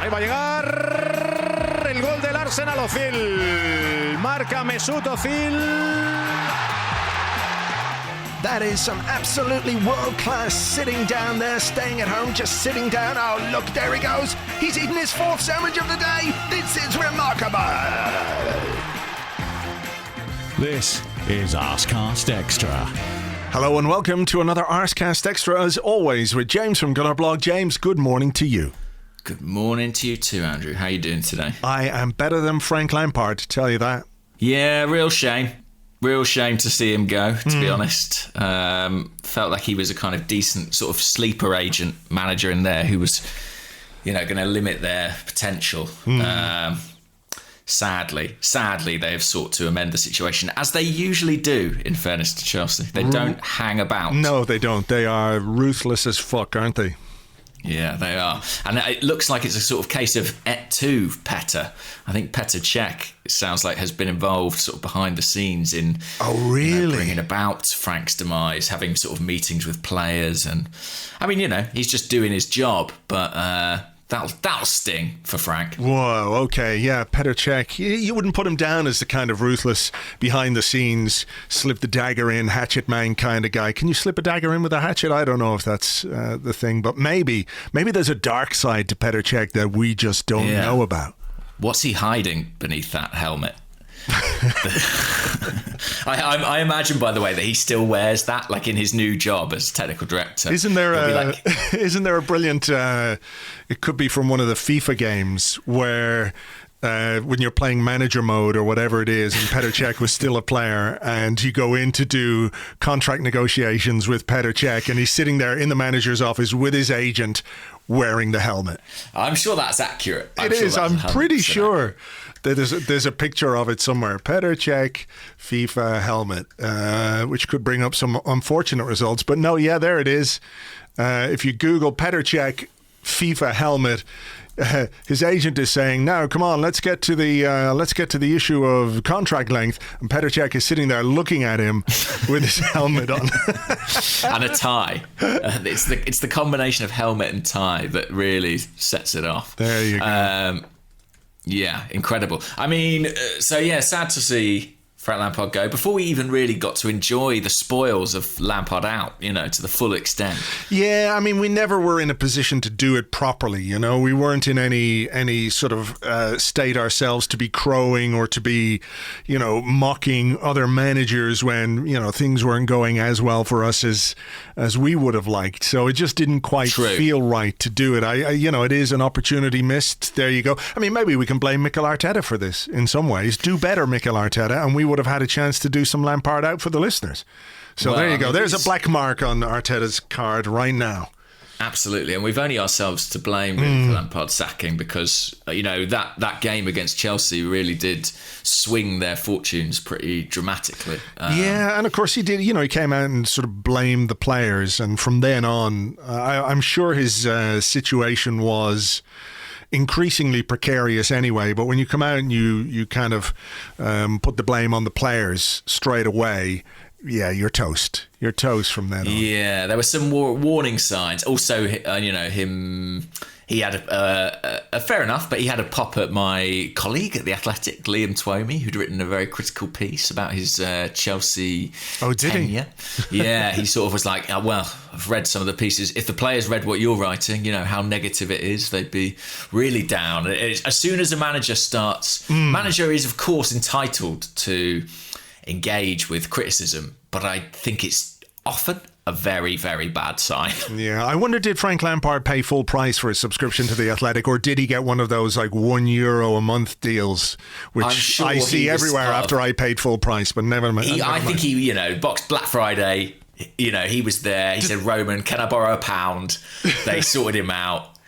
Ahí va a llegar el gol del Arsenal. Ozil. Marca Mesut Ozil. That is some absolutely world-class sitting down there, staying at home, just sitting down. Oh, look, there he goes. He's eating his fourth sandwich of the day. This is remarkable. This is Arsecast Extra. Hello and welcome to another Arsecast Extra, as always, with James from Gunnerblog. James, good morning to you. Good morning to you too, Andrew. How are you doing today? I am better than Frank Lampard, to tell you that. Yeah, real shame. Real shame to see him go, to be honest. Felt like he was a kind of decent sort of sleeper agent manager in there who was, going to limit their potential. Sadly, they have sought to amend the situation, as they usually do, in fairness to Chelsea. They don't hang about. No, they don't. They are ruthless as fuck, aren't they? Yeah, they are. And it looks like it's a sort of case of et tu, Petter. I think Petr Cech, it sounds like, has been involved sort of behind the scenes in bringing about Frank's demise, having sort of meetings with players. And I mean, he's just doing his job, but that'll sting for Frank. Whoa, okay, yeah, Petr Cech. You wouldn't put him down as the kind of ruthless, behind-the-scenes, slip the dagger in, hatchet man kind of guy. Can you slip a dagger in with a hatchet? I don't know if that's the thing, but maybe there's a dark side to Petr Cech that we just don't know about. What's he hiding beneath that helmet? I imagine, by the way, that he still wears that, like in his new job as technical director. Isn't there a brilliant? It could be from one of the FIFA games where when you're playing manager mode or whatever it is, and Petr Cech was still a player, and you go in to do contract negotiations with Petr Cech, and he's sitting there in the manager's office with his agent wearing the helmet. I'm sure that's accurate. I'm pretty sure. There's a picture of it somewhere. Petr Cech FIFA helmet, which could bring up some unfortunate results. But no, yeah, there it is. If you Google Petr Cech FIFA helmet, his agent is saying, "Now, come on, let's get to the issue of contract length." And Petr Cech is sitting there looking at him with his helmet on and a tie. It's the combination of helmet and tie that really sets it off. There you go. Yeah, incredible. I mean, sad to see Frank Lampard go before we even really got to enjoy the spoils of Lampard out, to the full extent. Yeah, I mean, we never were in a position to do it properly, We weren't in any sort of state ourselves to be crowing or to be, mocking other managers when, things weren't going as well for us as we would have liked. So it just didn't quite feel right to do it. It is an opportunity missed. There you go. I mean, maybe we can blame Mikel Arteta for this in some ways. Do better, Mikel Arteta, and we would have had a chance to do some Lampard out for the listeners. So there you go. There's a black mark on Arteta's card right now. Absolutely, and we've only ourselves to blame with Lampard sacking because that game against Chelsea really did swing their fortunes pretty dramatically. Yeah, and of course he did. He came out and sort of blamed the players, and from then on, I'm sure his situation was increasingly precarious anyway, but when you come out and you kind of put the blame on the players straight away, yeah, you're toast. You're toast from then on. Yeah, there were some warning signs. Also, he had a fair enough, but he had a pop at my colleague at The Athletic, Liam Twomey, who'd written a very critical piece about his Chelsea tenure. Yeah, he sort of was like, I've read some of the pieces. If the players read what you're writing, how negative it is, they'd be really down. As soon as a manager starts, manager is, of course, entitled to engage with criticism, but I think it's often a very, very bad sign. Yeah, I wonder, did Frank Lampard pay full price for his subscription to The Athletic, or did he get one of those like €1 a month deals, which I see everywhere after I paid full price, but never mind. I think he, boxed Black Friday, he was there. He said, "Roman, can I borrow £1?" They sorted him out.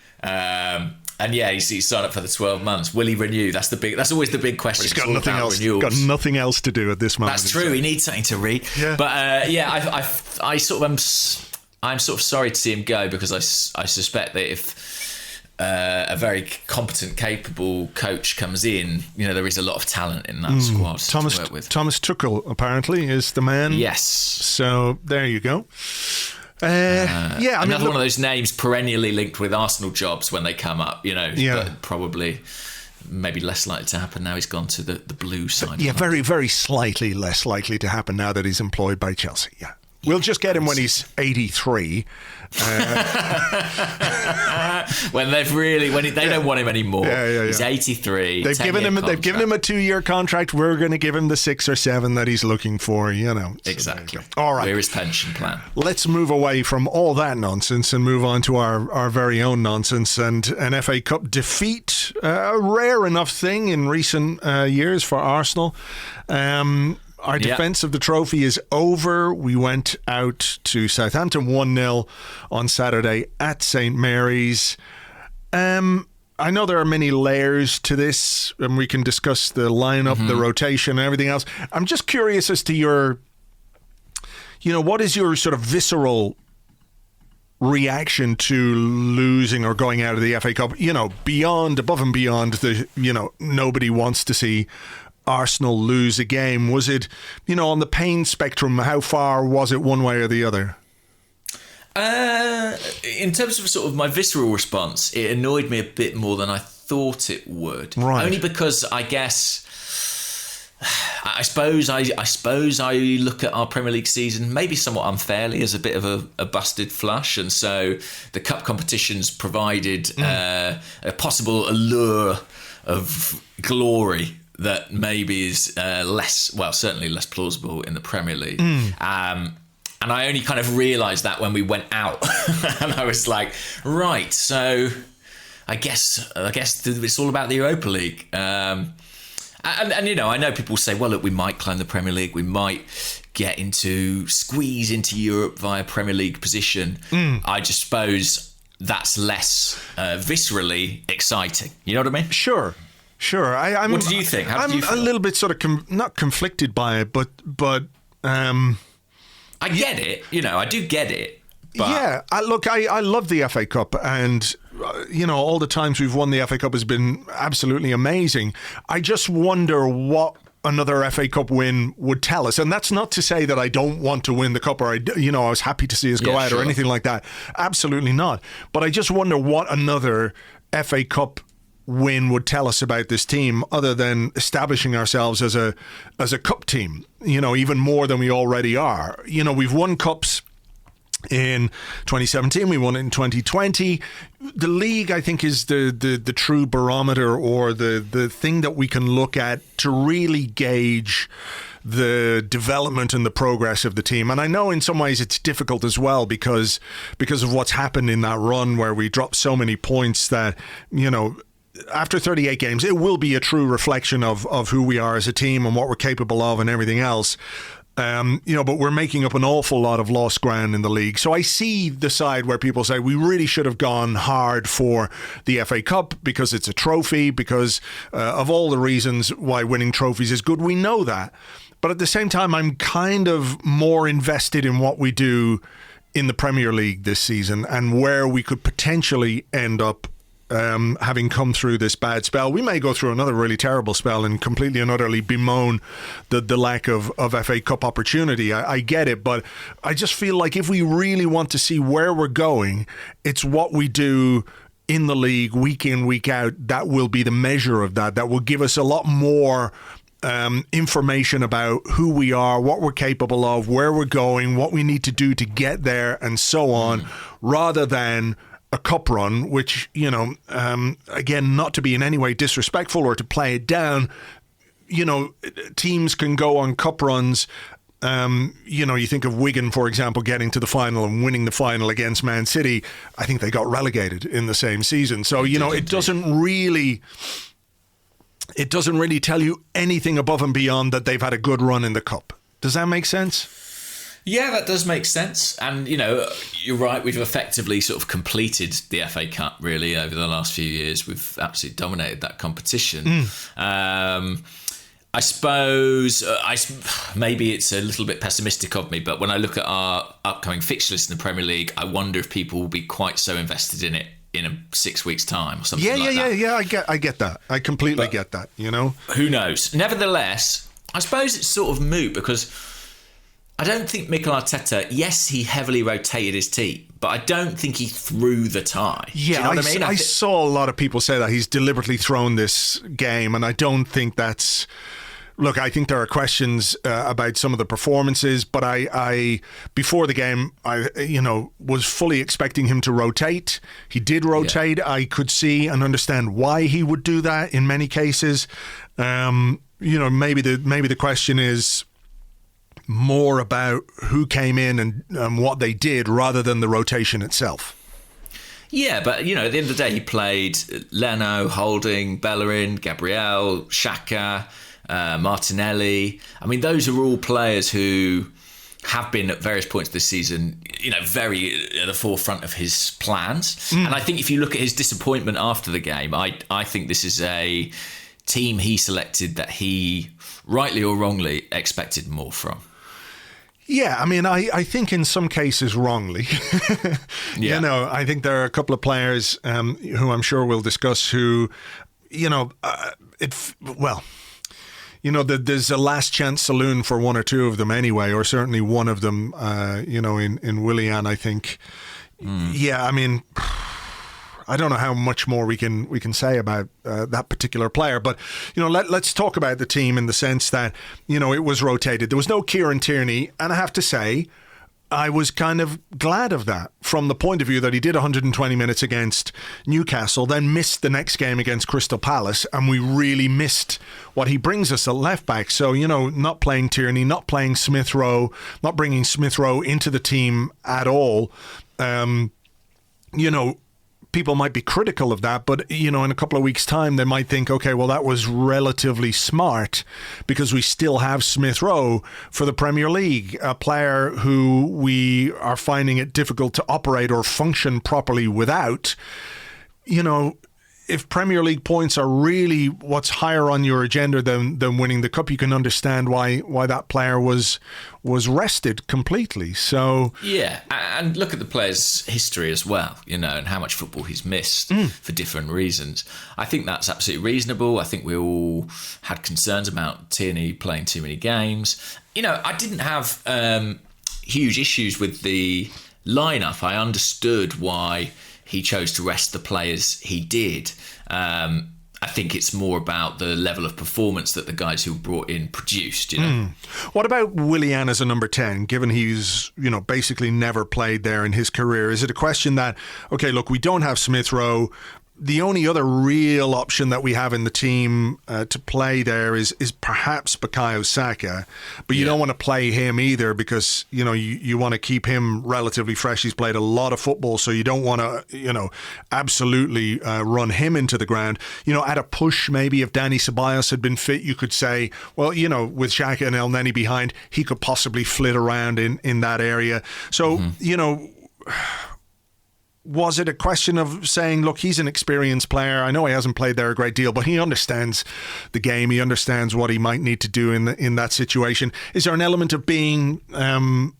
And yeah, he signed up for the 12 months. Will he renew? That's always the big question. He's got nothing else. Got nothing else to do at this moment. That's true. He needs something to read. Yeah. But I sort of I'm sort of sorry to see him go, because I suspect that if a very competent, capable coach comes in, there is a lot of talent in that squad to work with. Thomas Tuchel apparently is the man. Yes. So there you go. Another one of those names perennially linked with Arsenal jobs when they come up, but probably maybe less likely to happen now he's gone to the blue side. Yeah, very, very slightly less likely to happen now that he's employed by Chelsea. Yeah. We'll just get him when he's 83. When they don't want him anymore. Yeah. He's 83. They've given him a 2-year contract. We're going to give him the 6 or 7 that he's looking for. Exactly. All right. Where is pension plan? Let's move away from all that nonsense and move on to our very own nonsense and an FA Cup defeat. A rare enough thing in recent years for Arsenal. Our defence of the trophy is over. We went out to Southampton 1-0 on Saturday at St Mary's. I know there are many layers to this, and we can discuss the lineup, the rotation, and everything else. I'm just curious as to your, what is your sort of visceral reaction to losing or going out of the FA Cup? Above and beyond the, nobody wants to see Arsenal lose a game. Was it, on the pain spectrum, how far was it one way or the other? In terms of sort of my visceral response, it annoyed me a bit more than I thought it would. Right. Only because I suppose I look at our Premier League season maybe somewhat unfairly as a bit of a busted flush, and so the cup competitions provided a possible allure of glory that maybe is certainly less plausible in the Premier League. And I only kind of realised that when we went out. And I was like, right, so I guess it's all about the Europa League. And I know people say, well, look, we might climb the Premier League, we might squeeze into Europe via Premier League position. I just suppose that's less viscerally exciting. You know what I mean? Sure. I'm, what did you think? How did you feel? A little bit sort of not conflicted by it, but I get it. I do get it. But yeah, I love the FA Cup, and all the times we've won the FA Cup has been absolutely amazing. I just wonder what another FA Cup win would tell us, and that's not to say that I don't want to win the cup, or I was happy to see us go out or anything like that. Absolutely not. But I just wonder what another FA Cup win would tell us about this team, other than establishing ourselves as a cup team, even more than we already are. We've won cups in 2017, we won it in 2020. The league, I think, is the true barometer, or the thing that we can look at to really gauge the development and the progress of the team. And I know in some ways it's difficult as well because of what's happened in that run where we dropped so many points that, after 38 games, it will be a true reflection of who we are as a team and what we're capable of and everything else. But we're making up an awful lot of lost ground in the league. So I see the side where people say we really should have gone hard for the FA Cup because it's a trophy, because of all the reasons why winning trophies is good. We know that. But at the same time, I'm kind of more invested in what we do in the Premier League this season and where we could potentially end up having come through this bad spell. We may go through another really terrible spell and completely and utterly bemoan the lack of FA Cup opportunity. I get it, but I just feel like if we really want to see where we're going, it's what we do in the league week in, week out. That will be the measure of that. That will give us a lot more information about who we are, what we're capable of, where we're going, what we need to do to get there, and so on, rather than a cup run, which, again, not to be in any way disrespectful or to play it down, teams can go on cup runs. You think of Wigan, for example, getting to the final and winning the final against Man City. I think they got relegated in the same season. So, it doesn't really tell you anything above and beyond that they've had a good run in the cup. Does that make sense? Yeah, that does make sense. And, you're right. We've effectively sort of completed the FA Cup, really, over the last few years. We've absolutely dominated that competition. I suppose maybe it's a little bit pessimistic of me, but when I look at our upcoming fixture list in the Premier League, I wonder if people will be quite so invested in it in 6 weeks' time or something like that. Yeah, I get that. I completely get that, Who knows? Nevertheless, I suppose it's sort of moot because I don't think Mikel Arteta, yes, he heavily rotated his team, but I don't think he threw the tie. Yeah, do you know what I mean? I saw a lot of people say that he's deliberately thrown this game, and I don't think that's... Look, I think there are questions about some of the performances, but I before the game, I was fully expecting him to rotate. He did rotate. Yeah. I could see and understand why he would do that in many cases. Maybe the question is more about who came in and what they did rather than the rotation itself. Yeah, but, at the end of the day, he played Leno, Holding, Bellerin, Gabriel, Saka, Martinelli. I mean, those are all players who have been at various points this season, very at the forefront of his plans. And I think if you look at his disappointment after the game, I think this is a team he selected that he, rightly or wrongly, expected more from. Yeah, I mean, I think in some cases wrongly. Yeah. I think there are a couple of players who I'm sure we'll discuss who, there's a last chance saloon for one or two of them anyway, or certainly one of them, in Willian, I think. Yeah, I mean, I don't know how much more we can say about that particular player, but let's talk about the team in the sense that it was rotated. There was no Kieran Tierney, and I have to say, I was kind of glad of that from the point of view that he did 120 minutes against Newcastle, then missed the next game against Crystal Palace, and we really missed what he brings us at left back. So, not playing Tierney, not playing Smith Rowe, not bringing Smith Rowe into the team at all, people might be critical of that, but in a couple of weeks' time they might think, okay, well, that was relatively smart because we still have Smith Rowe for the Premier League, a player who we are finding it difficult to operate or function properly without. If Premier League points are really what's higher on your agenda than winning the cup, you can understand why that player was rested completely. So yeah, and look at the player's history as well, and how much football he's missed for different reasons. I think that's absolutely reasonable. I think we all had concerns about Tierney playing too many games. I didn't have huge issues with the lineup. I understood why he chose to rest the players he did. I think it's more about the level of performance that the guys who were brought in produced, What about Willian as a number 10, given he's, basically never played there in his career? Is it a question that, okay, look, we don't have Smith Rowe. The only other real option that we have in the team to play there is perhaps Bukayo Saka, but you don't want to play him either because you want to keep him relatively fresh. He's played a lot of football, so you don't want to absolutely run him into the ground. At a push, maybe if Dani Ceballos had been fit, you could say, well, with Xhaka and El Neni behind, he could possibly flit around in that area. So was it a question of saying, look, he's an experienced player. I know he hasn't played there a great deal, but he understands the game. He understands what he might need to do in that situation. Is there an element of being, I'm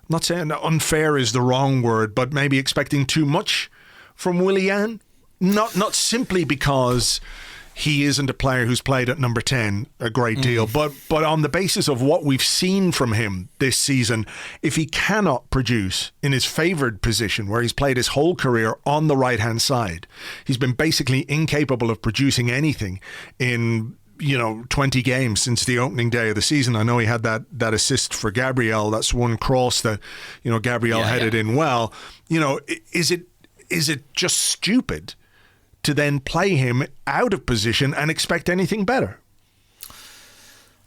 not saying unfair is the wrong word, but maybe expecting too much from Willian? Not simply because he isn't a player who's played at number 10 a great deal, but on the basis of what we've seen from him this season, if he cannot produce in his favoured position where he's played his whole career on the right-hand side, he's been basically incapable of producing anything in 20 games since the opening day of the season. I know he had that assist for Gabriel. That's one cross that, Gabriel headed in well. Is it just stupid to then play him out of position and expect anything better?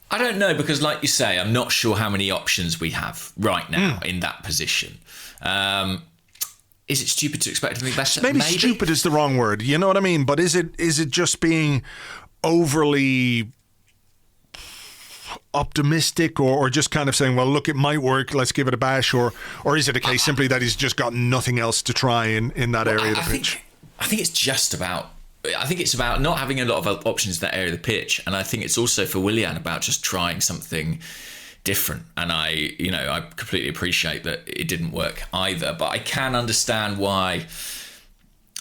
I don't know, because like you say, I'm not sure how many options we have right now in that position. Is it stupid to expect anything better? Maybe stupid is the wrong word, you know what I mean? But is it just being overly optimistic or just kind of saying, well, look, it might work, let's give it a bash, or is it a case simply that he's just got nothing else to try in that area of the pitch? I think it's about not having a lot of options in that area of the pitch, and I think it's also for Willian about just trying something different. And I completely appreciate that it didn't work either, but I can understand why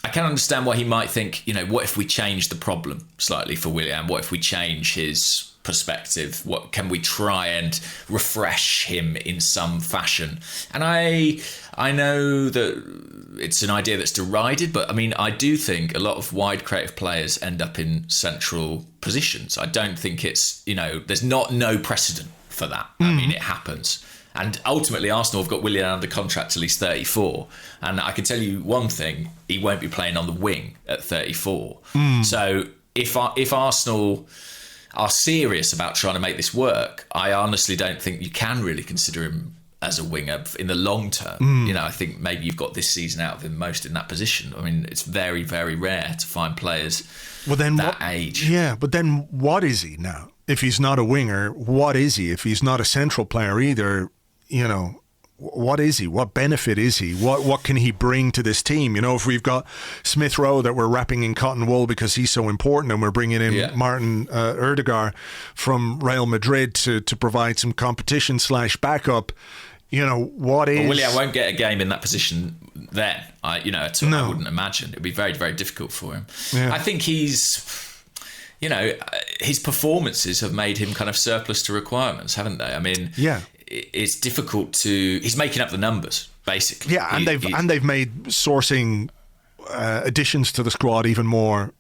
he might think, what if we change the problem slightly for Willian? What if we change his perspective, what can we try and refresh him in some fashion? And I know that it's an idea that's derided, but I mean, I do think a lot of wide creative players end up in central positions. I don't think it's, there's no precedent for that. I mean, it happens. And ultimately, Arsenal have got Willian under contract till he's 34. And I can tell you one thing, he won't be playing on the wing at 34. So if Arsenal are serious about trying to make this work, I honestly don't think you can really consider him as a winger in the long term. I think maybe you've got this season out of him most in that position. I mean, it's very, very rare to find players that age. Yeah, but then what is he now? If he's not a winger, what is he? If he's not a central player either, what is he? What benefit is he? What can he bring to this team? If we've got Smith Rowe that we're wrapping in cotton wool because he's so important, and we're bringing in Martin Odegaard from Real Madrid to provide some competition / backup, what is... Well, Willian won't get a game in that position then. I wouldn't imagine. It'd be very, very difficult for him. Yeah. I think he's... his performances have made him kind of surplus to requirements, haven't they? I mean... Yeah. It's difficult to... He's making up the numbers, basically. Yeah, and they've made sourcing additions to the squad even more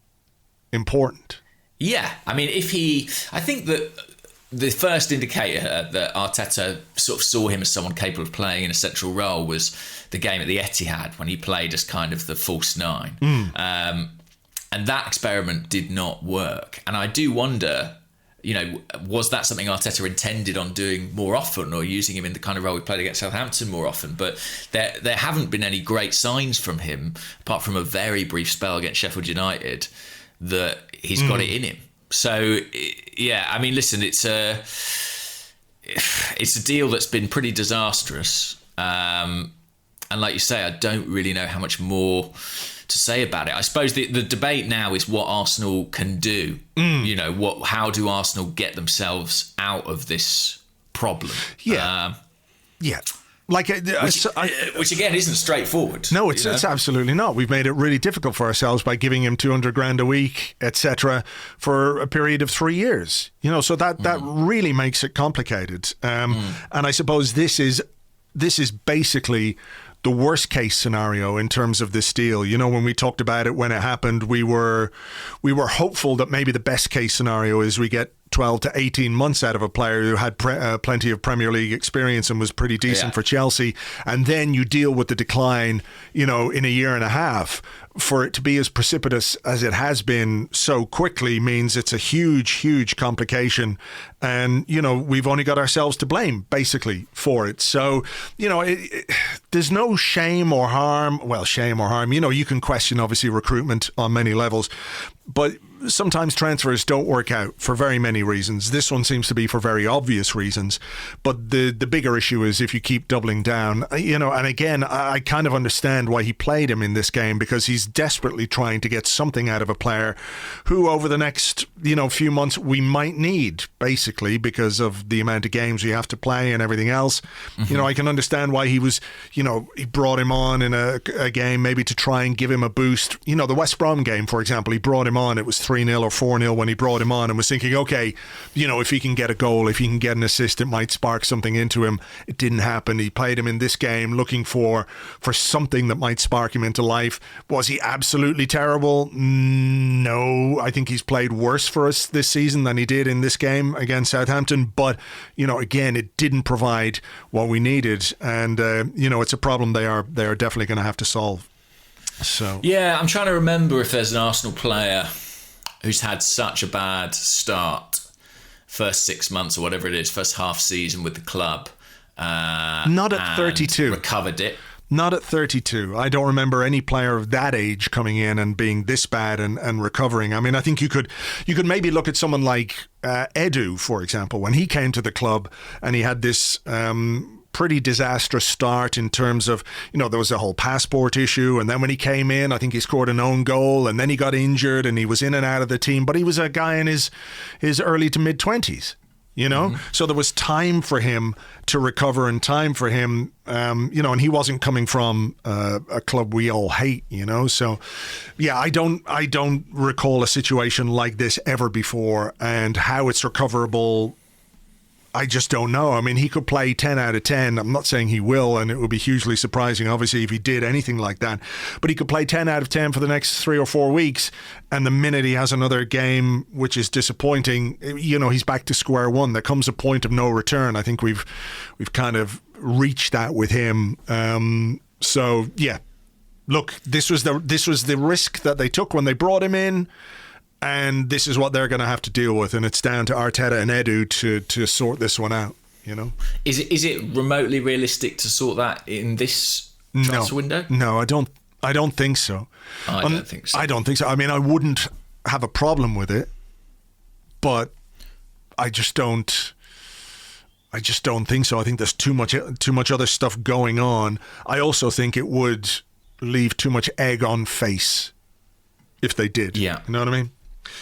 important. Yeah, I mean, I think that the first indicator that Arteta sort of saw him as someone capable of playing in a central role was the game at the Etihad when he played as kind of the false nine. And that experiment did not work. And I do wonder... was that something Arteta intended on doing more often, or using him in the kind of role we played against Southampton more often? But there haven't been any great signs from him, apart from a very brief spell against Sheffield United, that he's got it in him. So, yeah, I mean, listen, it's a deal that's been pretty disastrous. And like you say, I don't really know how much more to say about it. I suppose the debate now is what Arsenal can do. How do Arsenal get themselves out of this problem? Yeah. Like which again isn't straightforward. No, it's absolutely not. We've made it really difficult for ourselves by giving him 200 grand a week, etc., for a period of 3 years. So that really makes it complicated. And I suppose this is basically the worst case scenario in terms of this deal. When we talked about it when it happened, we were hopeful that maybe the best case scenario is we get 12 to 18 months out of a player who had plenty of Premier League experience and was pretty decent for Chelsea, and then you deal with the decline, in a year and a half. For it to be as precipitous as it has been so quickly means it's a huge, huge complication. And, we've only got ourselves to blame, basically, for it. So, there's no shame or harm. Well, shame or harm. You can question, obviously, recruitment on many levels. But sometimes transfers don't work out for very many reasons. This one seems to be for very obvious reasons. But the bigger issue is if you keep doubling down, and again, I kind of understand why he played him in this game, because he's desperately trying to get something out of a player who over the next, few months we might need, basically, because of the amount of games we have to play and everything else. I can understand why he was, he brought him on in a game maybe to try and give him a boost. The West Brom game, for example, he brought him on. It was 3-0 or 4-0 when he brought him on, and was thinking, okay, if he can get a goal, if he can get an assist, it might spark something into him. It didn't happen. He played him in this game looking for something that might spark him into life. Was he absolutely terrible? No. I think he's played worse for us this season than he did in this game against Southampton. But, again, it didn't provide what we needed. And, it's a problem they are definitely going to have to solve. So yeah, I'm trying to remember if there's an Arsenal player who's had such a bad start, first 6 months or whatever it is, first half season with the club. Not at 32. Recovered it. Not at 32. I don't remember any player of that age coming in and being this bad and recovering. I mean, I think you could maybe look at someone like Edu, for example, when he came to the club and he had this pretty disastrous start in terms of, there was a whole passport issue, and then when he came in, I think he scored an own goal, and then he got injured and he was in and out of the team, but he was a guy in his early to mid-20s. you know? So there was time for him to recover and time for him, you know, and he wasn't coming from a club we all hate, you know? So, yeah, I don't recall a situation like this ever before, and how it's recoverable, I just don't know. I mean, he could play 10 out of 10. I'm not saying he will, and it would be hugely surprising, obviously, if he did anything like that. But he could play 10 out of 10 for the next 3 or 4 weeks, and the minute he has another game which is disappointing, you know, he's back to square one. There comes a point of no return. I think we've kind of reached that with him. So, yeah. Look, this was the risk that they took when they brought him in. And this is what they're going to have to deal with, and it's down to Arteta and Edu to sort this one out. You know, is it remotely realistic to sort that in this transfer window? No, I don't think so. I don't think so. I don't think so. I mean, I wouldn't have a problem with it, but I just don't think so. I think there's too much other stuff going on. I also think it would leave too much egg on face if they did. Yeah, you know what I mean?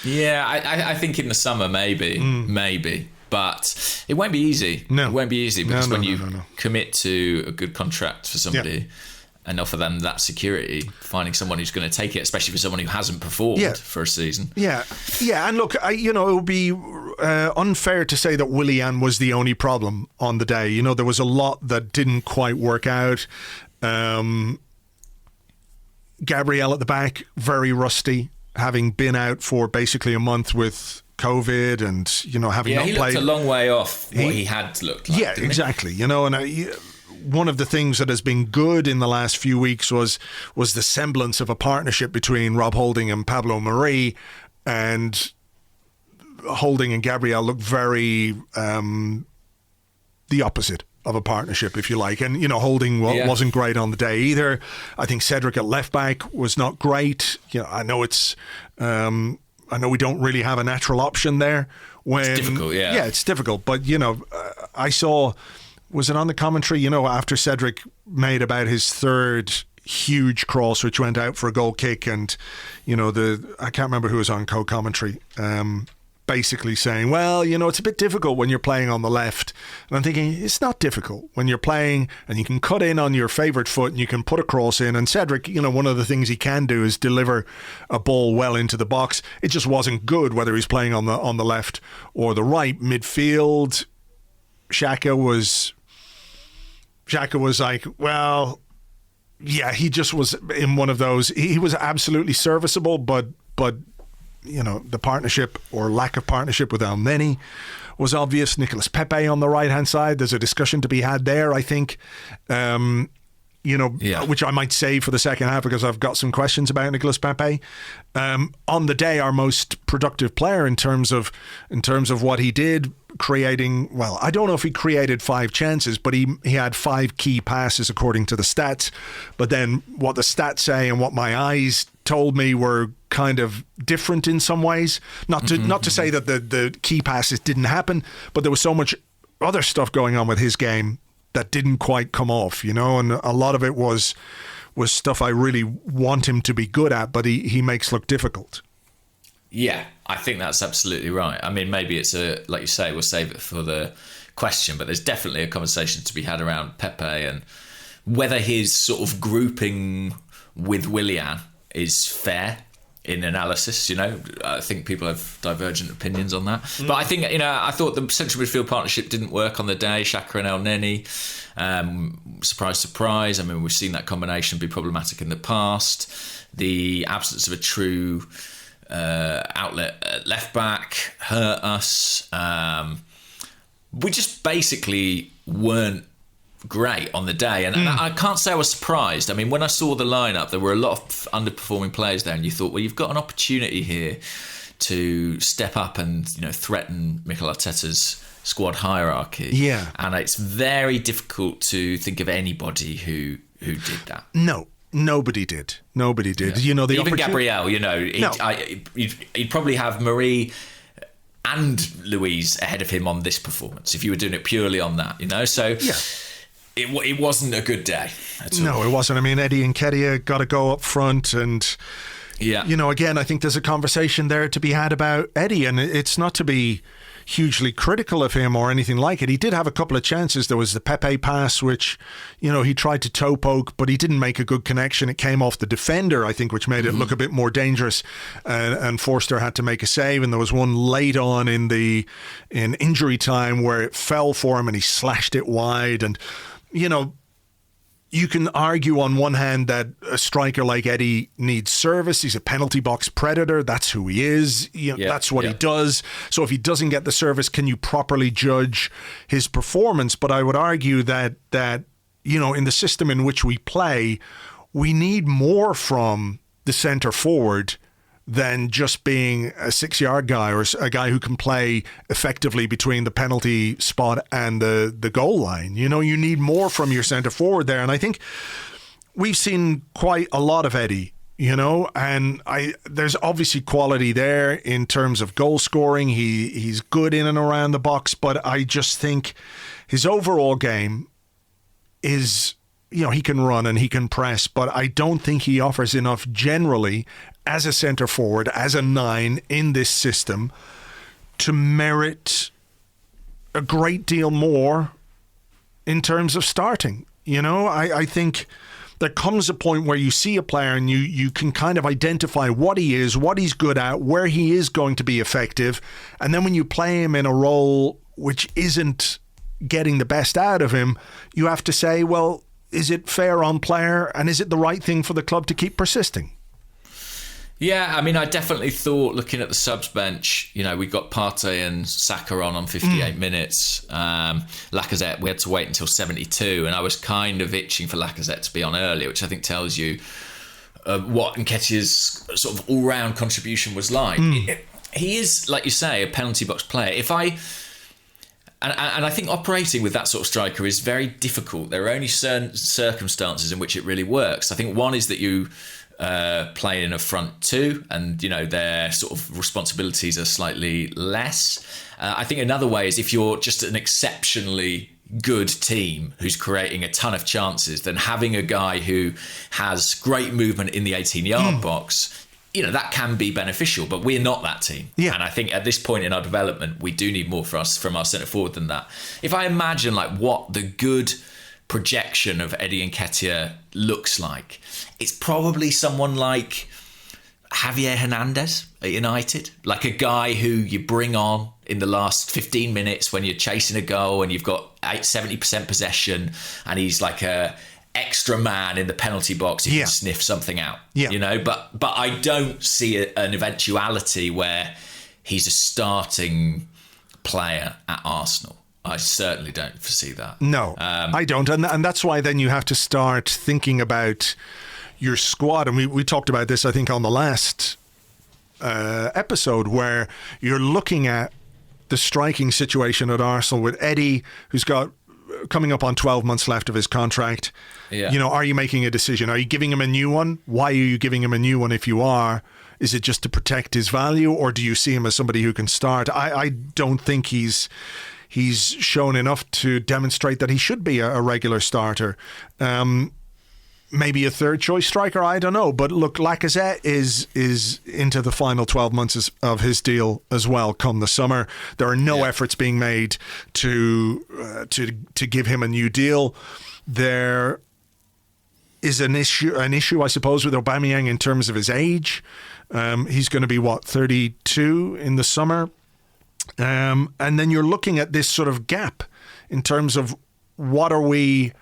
Yeah, I think in the summer maybe, but it won't be easy. No, it won't be easy because when you no. commit to a good contract for somebody and offer them that security, finding someone who's going to take it, especially for someone who hasn't performed for a season. Yeah, and look, it would be unfair to say that Willian was the only problem on the day. You know, there was a lot that didn't quite work out. Gabriel at the back, very rusty, having been out for basically a month with COVID, and you know, having not played. Yeah, he looked a long way off what he had looked like. Yeah, exactly. You know, and one of the things that has been good in the last few weeks was the semblance of a partnership between Rob Holding and Pablo Mari, and Holding and Gabriel looked very the opposite of a partnership, if you like. And, you know, Holding wasn't great on the day either. I think Cedric at left back was not great. You know, I know we don't really have a natural option there. It's difficult, yeah. Yeah, it's difficult. But, you know, I saw, was it on the commentary, you know, after Cedric made about his third huge cross, which went out for a goal kick, and, you know, I can't remember who was on co-commentary, basically saying, well, you know, it's a bit difficult when you're playing on the left. And I'm thinking, it's not difficult when you're playing and you can cut in on your favourite foot and you can put a cross in. And Cedric, you know, one of the things he can do is deliver a ball well into the box. It just wasn't good whether he's playing on the left or the right. Midfield, Saka was like, well, yeah, he just was in one of those. He was absolutely serviceable, but you know, the partnership or lack of partnership with Elneny was obvious. Nicolas Pepe on the right-hand side, there's a discussion to be had there, I think, which I might save for the second half because I've got some questions about Nicolas Pepe. On the day, our most productive player in terms of what he did, creating, well, I don't know if he created 5 chances, but he had 5 key passes according to the stats. But then what the stats say and what my eyes told me were kind of different in some ways. Not to say that the key passes didn't happen, but there was so much other stuff going on with his game that didn't quite come off, you know, and a lot of it was stuff I really want him to be good at, but he makes look difficult. Yeah, I think that's absolutely right. I mean, maybe it's like you say, we'll save it for the question, but there's definitely a conversation to be had around Pepe and whether his sort of grouping with Willian is fair in analysis. You know, I think people have divergent opinions on that. But I think, you know, I thought the central midfield partnership didn't work on the day. Xhaka and Elneny, surprise. I mean, we've seen that combination be problematic in the past. The absence of a true outlet at left back hurt us. We just basically weren't great on the day, and I can't say I was surprised. I mean, when I saw the lineup, there were a lot of underperforming players there, and you thought, well, you've got an opportunity here to step up and, you know, threaten Mikel Arteta's squad hierarchy. Yeah, and it's very difficult to think of anybody who did that. No. Nobody did. Yeah. You know, even Gabriel. You know, he'd probably have Marie and Louise ahead of him on this performance if you were doing it purely on that. You know, so yeah. It wasn't a good day at all. No, it wasn't. I mean, Eddie Nketiah got to go up front, and you know, again, I think there's a conversation there to be had about Eddie, and it's not to be, hugely critical of him or anything like it. He did have a couple of chances. There was the Pepe pass, which, he tried to toe poke, but he didn't make a good connection. It came off the defender, I think, which made it look a bit more dangerous. And Forster had to make a save. And there was one late on in injury time where it fell for him and he slashed it wide. And, you can argue on one hand that a striker like Eddie needs service. He's a penalty box predator. That's who he is. That's what he does. So if he doesn't get the service, can you properly judge his performance? But I would argue that in the system in which we play, we need more from the centre forward than just being a 6-yard guy or a guy who can play effectively between the penalty spot and the goal line. You need more from your centre forward there. And I think we've seen quite a lot of Eddie, and there's obviously quality there in terms of goal scoring. He's good in and around the box, but I just think his overall game is, he can run and he can press, but I don't think he offers enough generally as a centre forward, as a 9 in this system, to merit a great deal more in terms of starting. I think there comes a point where you see a player and you can kind of identify what he is, what he's good at, where he is going to be effective. And then when you play him in a role which isn't getting the best out of him, you have to say, well, is it fair on player and is it the right thing for the club to keep persisting? Yeah, I definitely thought, looking at the subs bench, we got Partey and Saka on 58 minutes. Lacazette, we had to wait until 72, and I was kind of itching for Lacazette to be on earlier, which I think tells you what Nketiah's sort of all-round contribution was like. He is, like you say, a penalty box player. And I think operating with that sort of striker is very difficult. There are only certain circumstances in which it really works. I think one is that you play in a front two and, their sort of responsibilities are slightly less. I think another way is if you're just an exceptionally good team who's creating a ton of chances, then having a guy who has great movement in the 18-yard box, that can be beneficial, but we're not that team. Yeah. And I think at this point in our development, we do need more from our centre forward than that. If I imagine what the good projection of Eddie Nketiah looks like, it's probably someone like Javier Hernandez at United, like a guy who you bring on in the last 15 minutes when you're chasing a goal and you've got 70% possession, and he's like a extra man in the penalty box who can sniff something out. But I don't see an eventuality where he's a starting player at Arsenal. I certainly don't foresee that. No, I don't. And that's why then you have to start thinking about your squad. And we talked about this, I think, on the last episode, where you're looking at the striking situation at Arsenal with Eddie, who's got coming up on 12 months left of his contract. Are you making a decision? Are you giving him a new one? Why are you giving him a new one if you are? Is it just to protect his value, or do you see him as somebody who can start? I don't think he's shown enough to demonstrate that he should be a regular starter. Maybe a third choice striker, I don't know. But look, Lacazette is into the final 12 months of his deal as well come the summer. There are no efforts being made to give him a new deal. There is an issue, I suppose, with Aubameyang in terms of his age. He's going to be, 32 in the summer? And then you're looking at this sort of gap in terms of what are we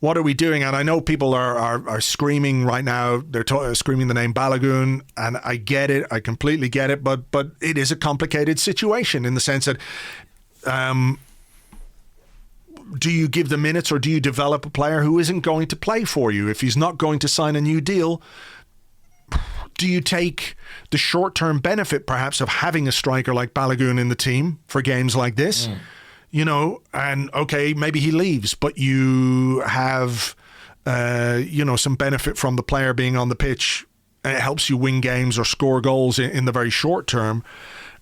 doing? And I know people are screaming right now. They're screaming the name Balogun, and I get it. I completely get it. But it is a complicated situation in the sense that do you give the minutes, or do you develop a player who isn't going to play for you? If he's not going to sign a new deal, do you take the short-term benefit, perhaps, of having a striker like Balogun in the team for games like this? And okay, maybe he leaves, but you have, some benefit from the player being on the pitch, and it helps you win games or score goals in the very short term.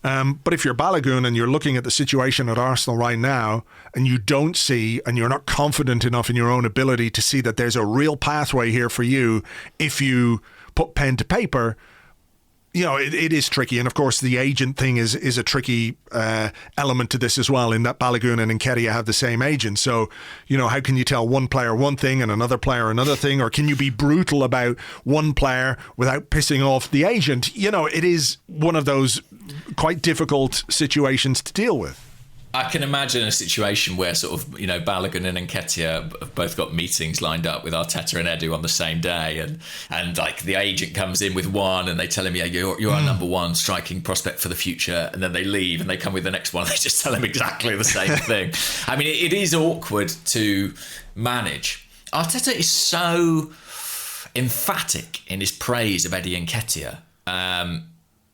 But if you're Balogun and you're looking at the situation at Arsenal right now, and you don't see, and you're not confident enough in your own ability to see that there's a real pathway here for you if you put pen to paper, it is tricky. And of course, the agent thing is a tricky element to this as well, in that Balogun and Nketiah have the same agent. So, how can you tell one player one thing and another player another thing? Or can you be brutal about one player without pissing off the agent? It is one of those quite difficult situations to deal with. I can imagine a situation where sort of, Balogun and Nketiah have both got meetings lined up with Arteta and Edu on the same day, and like the agent comes in with one and they tell him, you're our number one striking prospect for the future, and then they leave and they come with the next one and they just tell him exactly the same thing. I mean, it is awkward to manage. Arteta is so emphatic in his praise of Eddie Nketiah.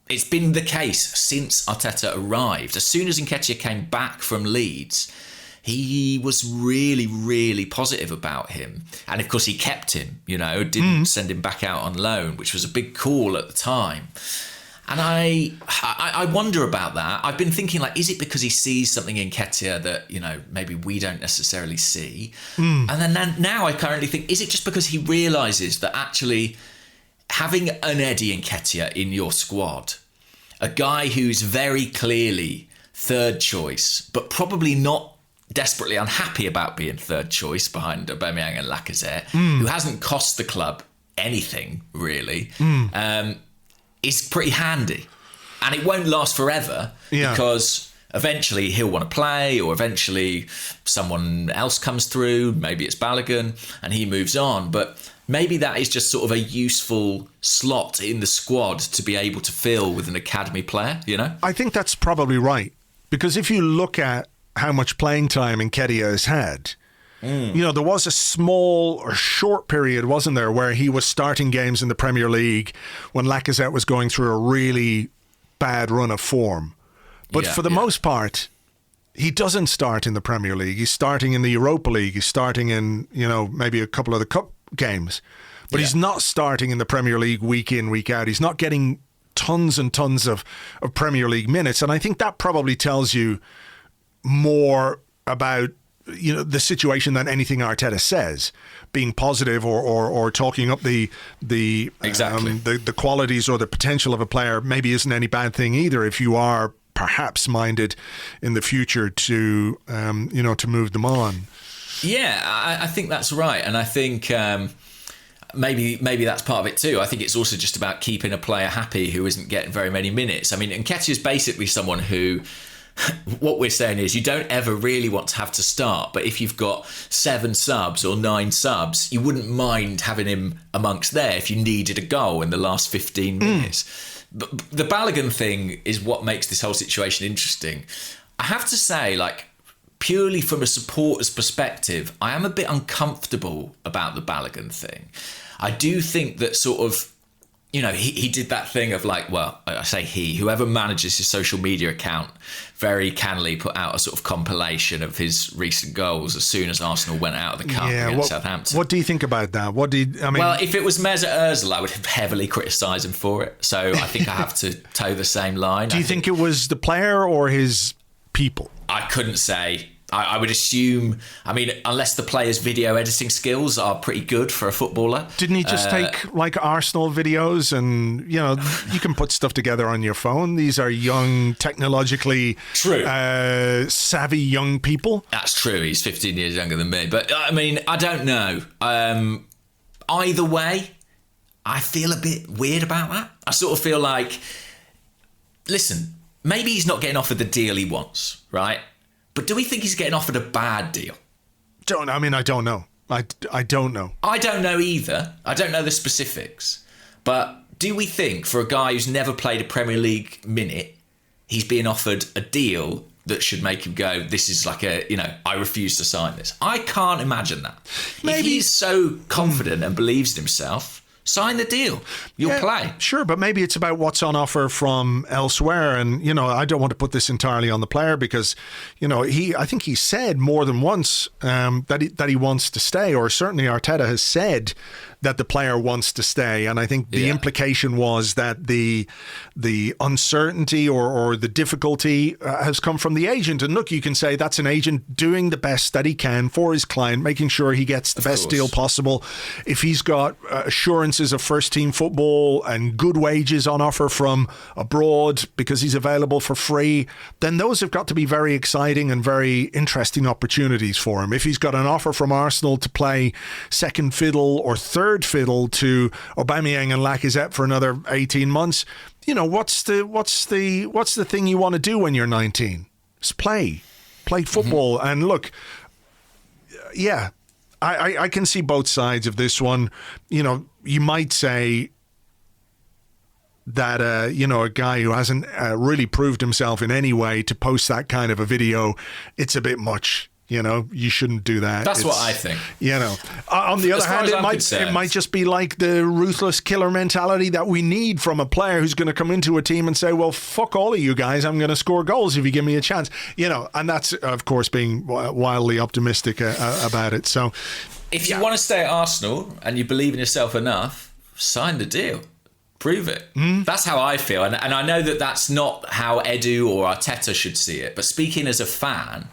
It's been the case since Arteta arrived. As soon as Nketiah came back from Leeds, he was really, really positive about him. And of course, he kept him, didn't send him back out on loan, which was a big call at the time. And I wonder about that. I've been thinking, is it because he sees something in Nketiah that, maybe we don't necessarily see? And then now I currently think, is it just because he realises that actually having an Eddie Nketiah in your squad, a guy who's very clearly third choice, but probably not desperately unhappy about being third choice behind Aubameyang and Lacazette, who hasn't cost the club anything really, is pretty handy. And it won't last forever because eventually he'll want to play, or eventually someone else comes through, maybe it's Balogun, and he moves on. But maybe that is just sort of a useful slot in the squad to be able to fill with an academy player, I think that's probably right. Because if you look at how much playing time Nketiah has had, there was a small or short period, wasn't there, where he was starting games in the Premier League when Lacazette was going through a really bad run of form. But for the most part, he doesn't start in the Premier League. He's starting in the Europa League. He's starting in, maybe a couple of the cup games. But he's not starting in the Premier League week in, week out. He's not getting tons and tons of Premier League minutes. And I think that probably tells you more about the situation than anything Arteta says, being positive or talking up the qualities or the potential of a player maybe isn't any bad thing either, if you are perhaps minded in the future to to move them on. Yeah, I think that's right. And I think maybe that's part of it too. I think it's also just about keeping a player happy who isn't getting very many minutes. I mean, Nketiah is basically someone who, what we're saying is, you don't ever really want to have to start, but if you've got 7 subs or 9 subs, you wouldn't mind having him amongst there if you needed a goal in the last 15 minutes. But the Balogun thing is what makes this whole situation interesting. I have to say, purely from a supporter's perspective, I am a bit uncomfortable about the Balogun thing. I do think that sort of, he did that thing of I say whoever manages his social media account very cannily put out a sort of compilation of his recent goals as soon as Arsenal went out of the cup against Southampton. What do you think about that? Well, if it was Mesut Ozil, I would heavily criticise him for it. So I think I have to toe the same line. Do you think it was the player or his people? I couldn't say. I would assume, unless the player's video editing skills are pretty good for a footballer. Didn't he just take Arsenal videos and, you can put stuff together on your phone? These are young, technologically savvy young people. That's true. He's 15 years younger than me. But I don't know. Either way, I feel a bit weird about that. I sort of feel listen, maybe he's not getting offered the deal he wants, right? But do we think he's getting offered a bad deal? I don't know. I don't know. I don't know either. I don't know the specifics. But do we think for a guy who's never played a Premier League minute, he's being offered a deal that should make him go, this is I refuse to sign this? I can't imagine that. Maybe. If he's so confident and believes in himself, sign the deal. You'll play. Sure, but maybe it's about what's on offer from elsewhere. And, I don't want to put this entirely on the player because, I think he said more than once that he wants to stay, or certainly Arteta has said that the player wants to stay. And I think the implication was that the uncertainty or the difficulty has come from the agent. And look, you can say that's an agent doing the best that he can for his client, making sure he gets the best deal possible. If he's got assurances of first-team football and good wages on offer from abroad because he's available for free, then those have got to be very exciting and very interesting opportunities for him. If he's got an offer from Arsenal to play second fiddle or third fiddle to Aubameyang and Lacazette for another 18 months, you know, what's the thing you want to do when you're 19? Just play football. And look, yeah, I can see both sides of this one. You know, you might say that, you know, a guy who hasn't really proved himself in any way to post that kind of a video, it's a bit much. You know, you shouldn't do that. That's what I think. You know, on the other hand, it might just be like the ruthless killer mentality that we need from a player who's going to come into a team and say, well, fuck all of you guys. I'm going to score goals if you give me a chance. You know, and that's, of course, being wildly optimistic about it. So if you want to stay at Arsenal and you believe in yourself enough, sign the deal. Prove it. That's how I feel. And I know that that's not how Edu or Arteta should see it. But speaking as a fan,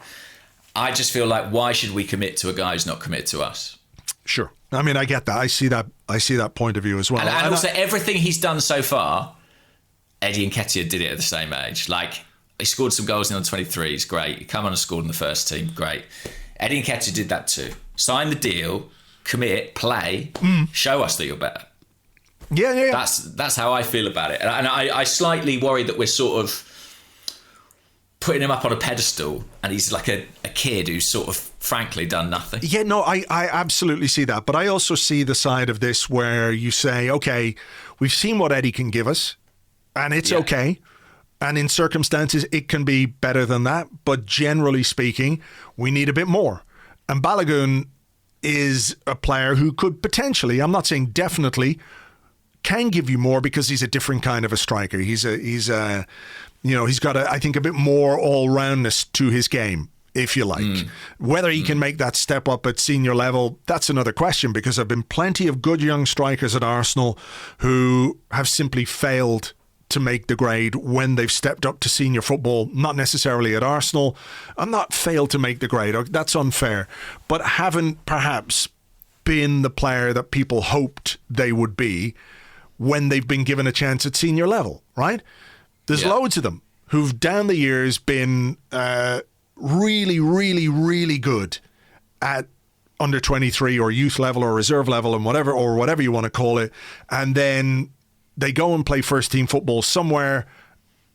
I just feel like, why should we commit to a guy who's not committed to us? Sure. I mean, I get that. I see that point of view as well. And also, everything he's done so far, Eddie Nketiah did it at the same age. Like, he scored some goals in the 23s, great. He come on and scored in the first team, great. Eddie Nketiah did that too. Sign the deal, commit, play, show us that you're better. Yeah. That's how I feel about it. And I slightly worry that we're sort of putting him up on a pedestal and he's like a kid who's sort of frankly done nothing. Yeah, no, I absolutely see that. But I also see the side of this where you say, okay, we've seen what Eddie can give us and it's okay. And in circumstances, it can be better than that. But generally speaking, we need a bit more. And Balogun is a player who could potentially, I'm not saying definitely, can give you more because he's a different kind of a striker. He's got I think a bit more all-roundness to his game, if you like. Whether he can make that step up at senior level, that's another question, because there have been plenty of good young strikers at Arsenal who have simply failed to make the grade when they've stepped up to senior football, not necessarily at Arsenal. I'm not failed to make the grade, that's unfair, but haven't perhaps been the player that people hoped they would be when they've been given a chance at senior level, right? There's loads of them who've down the years been really, really, really good at under 23 or youth level or reserve level and whatever you want to call it. And then they go and play first team football somewhere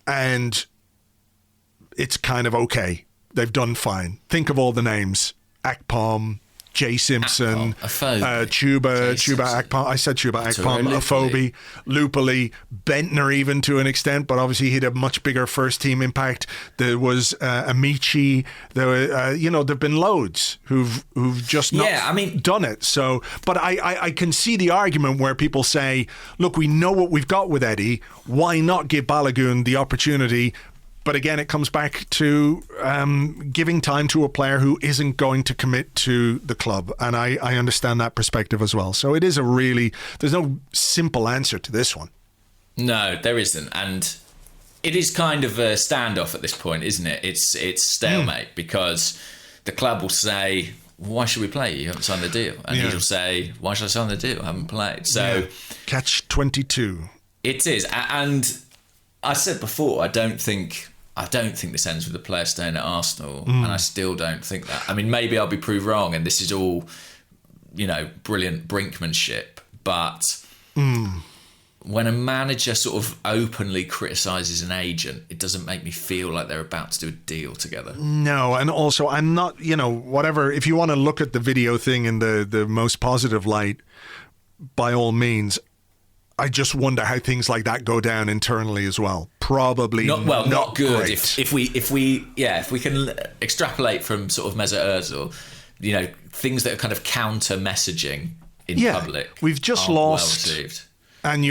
and it's kind of okay. They've done fine. Think of all the names. Akpom, Jay Simpson, Chuba Akpom. I said Chuba Akpom, Afobe, Lupoli, Bentner even to an extent, but obviously he had a much bigger first team impact. There was Amici. There've been loads who've just not done it. So, but I can see the argument where people say, look, we know what we've got with Eddie. Why not give Balogun the opportunity? But again, it comes back to giving time to a player who isn't going to commit to the club. And I understand that perspective as well. So it is there's no simple answer to this one. No, there isn't. And it is kind of a standoff at this point, isn't it? It's stalemate because the club will say, why should we play you? You haven't signed the deal. And he'll say, why should I sign the deal? I haven't played. So catch 22. It is. And I said before, I don't think this ends with the player staying at Arsenal, and I still don't think that. I mean, maybe I'll be proved wrong, and this is all, brilliant brinkmanship. But when a manager sort of openly criticises an agent, it doesn't make me feel like they're about to do a deal together. No, and also I'm not, whatever. If you want to look at the video thing in the most positive light, by all means. I just wonder how things like that go down internally as well. Probably not good. Great. If we can extrapolate from sort of Mesut Ozil, things that are kind of counter messaging in public. We've just lost, well received. And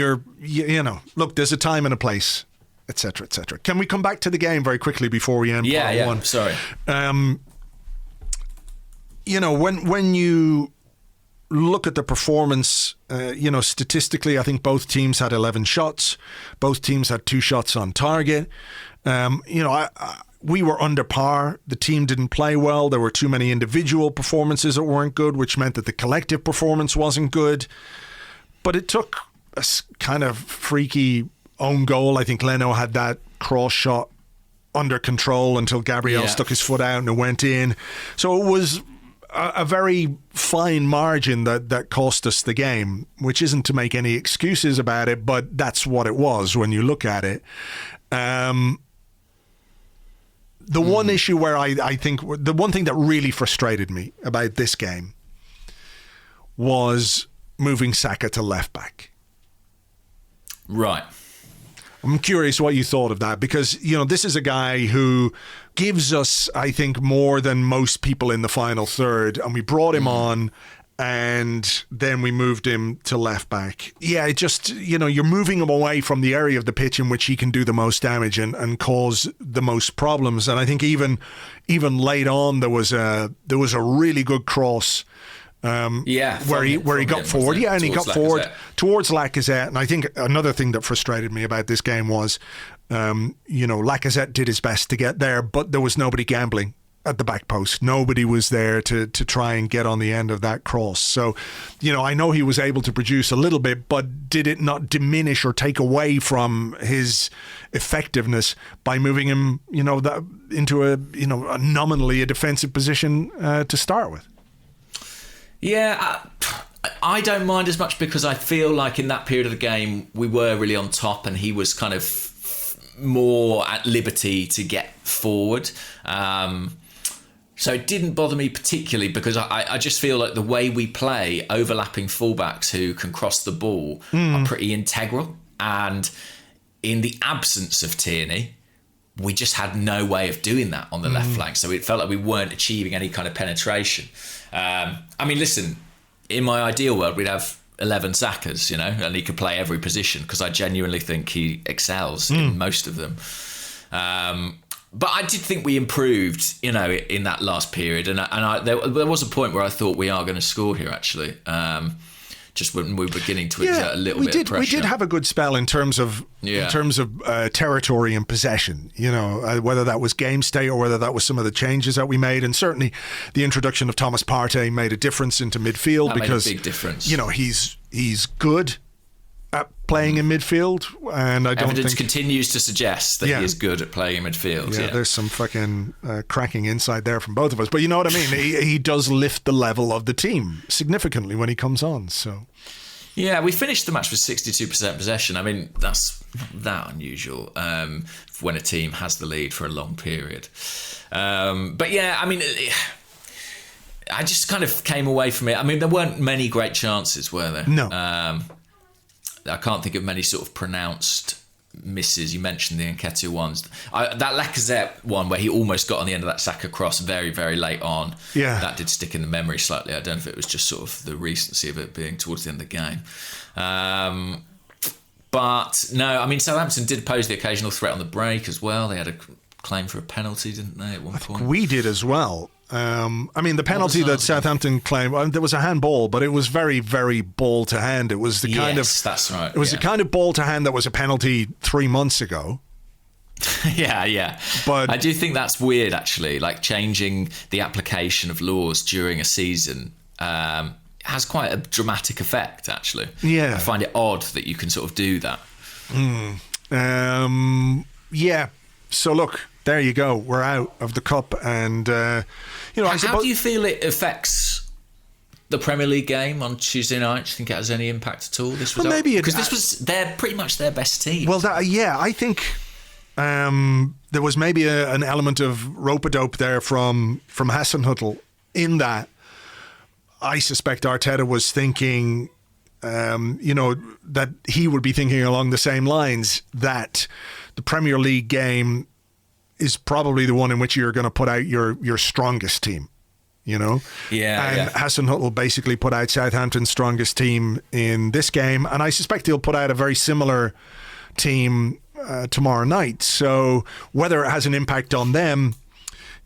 look, there's a time and a place, etc., etc. Can we come back to the game very quickly before we end part one? Sorry. When you look at the performance, statistically, I think both teams had 11 shots. Both teams had 2 shots on target. We were under par. The team didn't play well. There were too many individual performances that weren't good, which meant that the collective performance wasn't good. But it took a kind of freaky own goal. I think Leno had that cross shot under control until Gabriel stuck his foot out and it went in. So it was a very fine margin that cost us the game, which isn't to make any excuses about it, but that's what it was when you look at it. The one issue where I think the one thing that really frustrated me about this game was moving Saka to left back. Right. I'm curious what you thought of that, because, this is a guy who gives us, I think, more than most people in the final third, and we brought him on and then we moved him to left back. Yeah, it just, you're moving him away from the area of the pitch in which he can do the most damage and cause the most problems. And I think even late on there was a really good cross where he got forward. Yeah, and he got forward towards Lacazette. And I think another thing that frustrated me about this game was, Lacazette did his best to get there, but there was nobody gambling at the back post. Nobody was there to try and get on the end of that cross. So, I know he was able to produce a little bit, but did it not diminish or take away from his effectiveness by moving him, into a nominally a defensive position to start with? Yeah, I don't mind as much, because I feel like in that period of the game we were really on top and he was kind of more at liberty to get forward. So it didn't bother me particularly, because I just feel like the way we play, overlapping fullbacks who can cross the ball, are pretty integral. And in the absence of Tierney, we just had no way of doing that on the left flank. So it felt like we weren't achieving any kind of penetration. Listen, in my ideal world, we'd have 11 Sakas, and he could play every position, because I genuinely think he excels in most of them. But I did think we improved, in that last period. And there was a point where I thought we are going to score here, actually. Just when we were beginning to exert a little bit of pressure. We did have a good spell in terms of territory and possession, whether that was game state or whether that was some of the changes that we made. And certainly the introduction of Thomas Partey made a difference into midfield, because made a big difference. He's good at playing in midfield, and evidence continues to suggest that he is good at playing in midfield. Yeah, there's some fucking cracking insight there from both of us. But you know what I mean? He does lift the level of the team significantly when he comes on. So yeah, we finished the match with 62% possession. I mean, that's not that unusual when a team has the lead for a long period. But yeah, I mean, I just kind of came away from it. I mean, there weren't many great chances, were there? No. I can't think of many sort of pronounced misses. You mentioned the Nketiah ones. That Lacazette one where he almost got on the end of that Saka cross very, very late on. Yeah. That did stick in the memory slightly. I don't know if it was just sort of the recency of it being towards the end of the game. But no, I mean, Southampton did pose the occasional threat on the break as well. They had a claim for a penalty, didn't they, at one point? We did as well. The penalty that Southampton claimed, there was a handball, but it was very, very ball to hand. It was the kind of that's right. It was the kind of ball to hand that was a penalty 3 months ago. Yeah. But I do think that's weird, actually. Like, changing the application of laws during a season has quite a dramatic effect, actually. Yeah, I find it odd that you can sort of do that. Yeah. So look, there you go. We're out of the cup, and I suppose. How do you feel it affects the Premier League game on Tuesday night? Do you think it has any impact at all? This was because this was pretty much their best team. Well, I think there was maybe an element of rope-a-dope there from Hasenhüttl, in that I suspect Arteta was thinking, that he would be thinking along the same lines, that the Premier League game is probably the one in which you're going to put out your strongest team, Yeah. And Hasenhüttl basically put out Southampton's strongest team in this game, and I suspect he'll put out a very similar team tomorrow night. So whether it has an impact on them,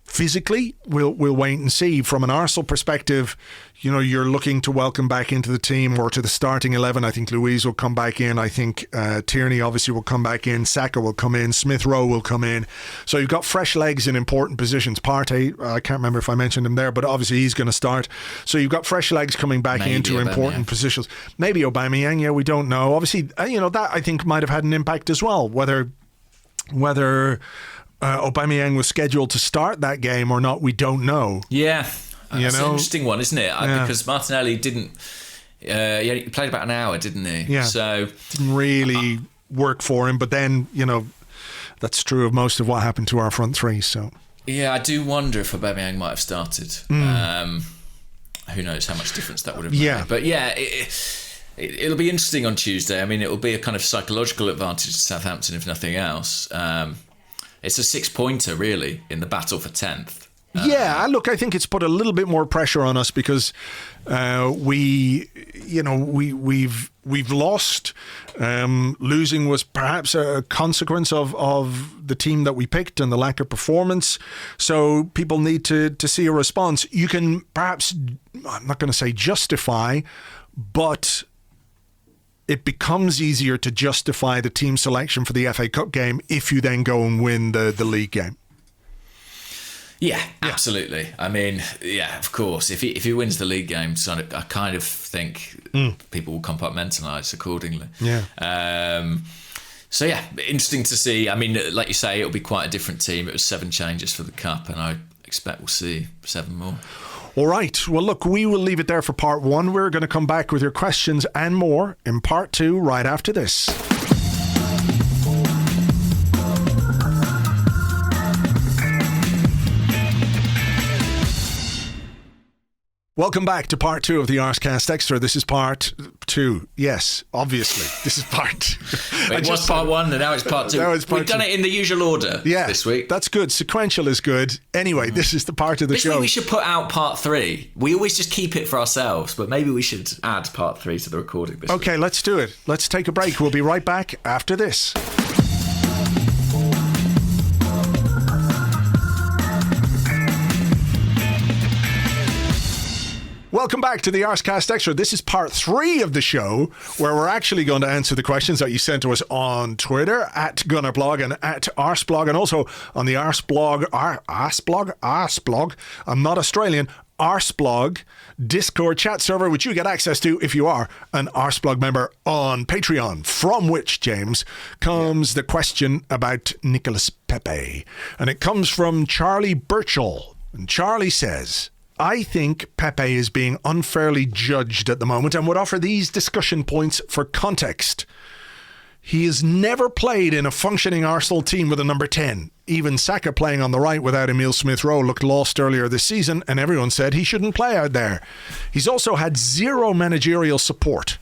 physically, we'll wait and see. From an Arsenal perspective, you're looking to welcome back into the team or to the starting 11. I think Louise will come back in. I think Tierney obviously will come back in. Saka will come in. Smith Rowe will come in. So you've got fresh legs in important positions. Partey, I can't remember if I mentioned him there, but obviously he's going to start. So you've got fresh legs coming back into important positions. Maybe Aubameyang, yeah, we don't know. Obviously, that I think might have had an impact as well. Whether Aubameyang was scheduled to start that game or not, we don't know. Yeah, that's an interesting one, isn't it? Because Martinelli didn't. He played about an hour, didn't he? Yeah. So didn't really work for him. But then that's true of most of what happened to our front three. So yeah, I do wonder if Aubameyang might have started. Who knows how much difference that would have made? Yeah. But yeah. It'll be interesting on Tuesday. I mean, it'll be a kind of psychological advantage to Southampton, if nothing else. It's a 6-pointer, really, in the battle for 10th. Look, I think it's put a little bit more pressure on us because we've lost. Losing was perhaps a consequence of the team that we picked and the lack of performance. So people need to see a response. You can perhaps, I'm not going to say justify, but it becomes easier to justify the team selection for the FA Cup game if you then go and win the league game. Yeah, absolutely. I mean, yeah, of course. If he wins the league game, I kind of think people will compartmentalise accordingly. Yeah. So yeah, interesting to see. I mean, like you say, it'll be quite a different team. It was 7 changes for the Cup, and I expect we'll see 7 more. All right. Well, look, we will leave it there for part 1. We're going to come back with your questions and more in part 2 right after this. Welcome back to part 2 of the Arsecast Extra. This is part 2. Yes, obviously. This is part 2. It was part 1 and now it's part 2. We've done it in the usual order this week. That's good. Sequential is good. Anyway, this is the part of the show. This week we should put out part 3. We always just keep it for ourselves, but maybe we should add part 3 to the recording this week. Okay, let's do it. Let's take a break. We'll be right back after this. Welcome back to the Arsecast Extra. This is part 3 of the show where we're actually going to answer the questions that you sent to us on Twitter at Gunnerblog and at Arseblog, and also on the Arseblog, I'm not Australian, Arseblog Discord chat server, which you get access to if you are an Arseblog member on Patreon, from which, James, comes the question about Nicolas Pepe. And it comes from Charlie Birchall. And Charlie says, I think Pepe is being unfairly judged at the moment and would offer these discussion points for context. He has never played in a functioning Arsenal team with a number 10. Even Saka playing on the right without Emile Smith-Rowe looked lost earlier this season, and everyone said he shouldn't play out there. He's also had 0 managerial support.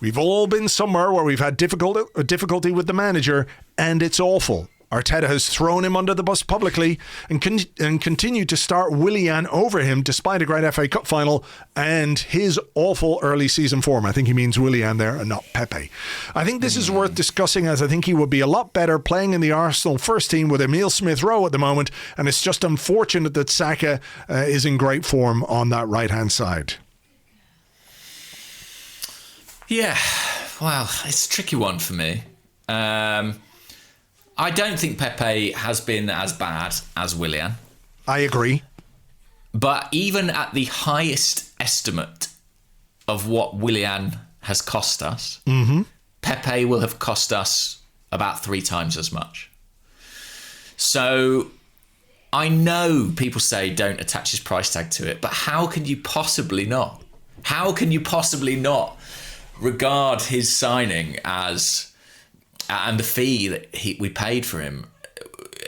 We've all been somewhere where we've had difficulty with the manager, and it's awful. Arteta has thrown him under the bus publicly and continued to start Willian over him despite a great FA Cup final and his awful early season form. I think he means Willian there and not Pepe. I think this is worth discussing, as I think he would be a lot better playing in the Arsenal first team with Emile Smith-Rowe at the moment, and it's just unfortunate that Saka is in great form on that right-hand side. Yeah, well, it's a tricky one for me. I don't think Pepe has been as bad as Willian. I agree. But even at the highest estimate of what Willian has cost us, Pepe will have cost us about 3 times as much. So I know people say don't attach his price tag to it, but how can you possibly not? How can you possibly not regard his signing as... and the fee that we paid for him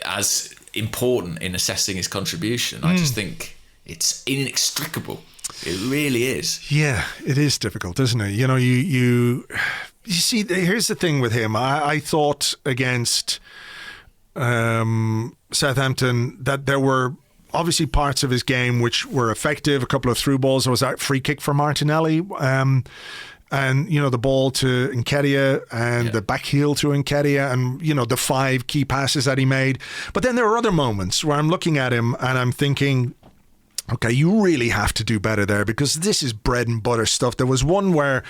as important in assessing his contribution? I just think it's inextricable. It really is. Yeah, it is difficult, isn't it? You know, you see, here's the thing with him. I thought against Southampton that there were obviously parts of his game which were effective. A couple of through balls. There was that free kick for Martinelli. and, the ball to Nketiah and the back heel to Nketiah and, the 5 key passes that he made. But then there are other moments where I'm looking at him and I'm thinking, okay, you really have to do better there because this is bread and butter stuff. There was one where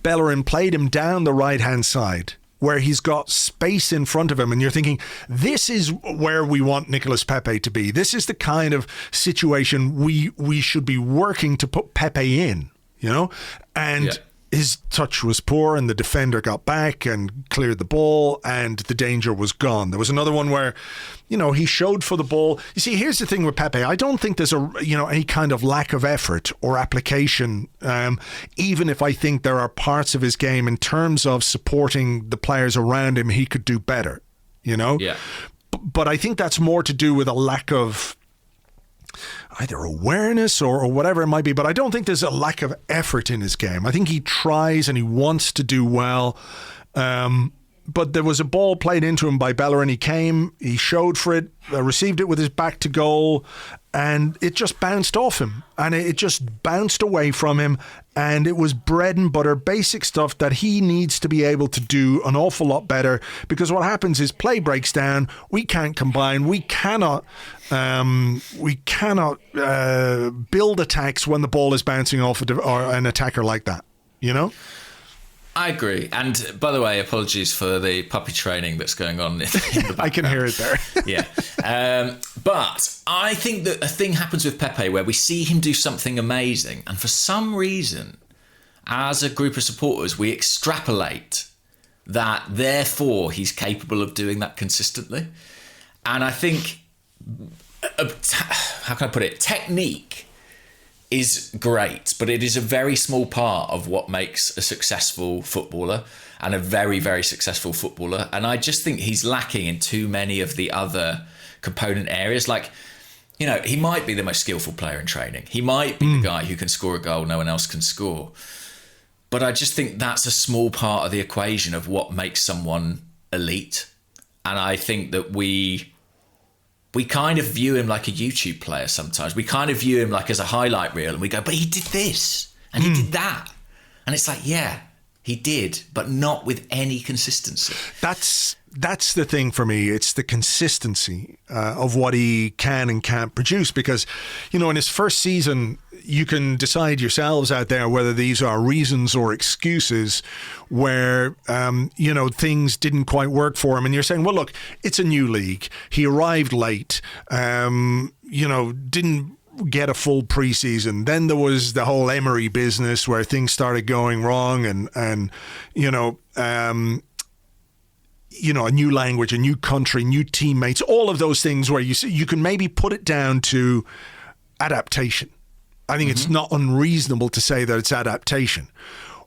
Bellerin played him down the right-hand side where he's got space in front of him and you're thinking, this is where we want Nicolas Pepe to be. This is the kind of situation we should be working to put Pepe in, And his touch was poor and the defender got back and cleared the ball and the danger was gone. There was another one where, he showed for the ball. You see, here's the thing with Pepe. I don't think there's any kind of lack of effort or application, even if I think there are parts of his game in terms of supporting the players around him he could do better, Yeah. But I think that's more to do with a lack of either awareness or whatever it might be, but I don't think there's a lack of effort in his game. I think he tries and he wants to do well, but there was a ball played into him by Bellerin. He came, he showed for it, received it with his back to goal, and it just bounced off him, and it just bounced away from him, and it was bread and butter, basic stuff that he needs to be able to do an awful lot better, because what happens is play breaks down, we can't combine, we cannot build attacks when the ball is bouncing off an attacker like that, I agree. And by the way, apologies for the puppy training that's going on in the background. I can hear it there. Yeah. But I think that a thing happens with Pepe where we see him do something amazing. And for some reason, as a group of supporters, we extrapolate that therefore he's capable of doing that consistently. And I think, how can I put it? Technique is great, but it is a very small part of what makes a successful footballer and a very, very successful footballer. And I just think he's lacking in too many of the other component areas. Like, he might be the most skillful player in training. He might be the guy who can score a goal no one else can score. But I just think that's a small part of the equation of what makes someone elite. And I think that we kind of view him like a YouTube player sometimes. We kind of view him like as a highlight reel and we go, but he did this and he did that. And it's like, yeah, he did, but not with any consistency. That's the thing for me. It's the consistency of what he can and can't produce because, in his first season, you can decide yourselves out there whether these are reasons or excuses where, things didn't quite work for him. And you're saying, well, look, it's a new league. He arrived late, didn't get a full preseason. Then there was the whole Emery business where things started going wrong and a new language, a new country, new teammates, all of those things where you can maybe put it down to adaptation. I think it's not unreasonable to say that it's adaptation.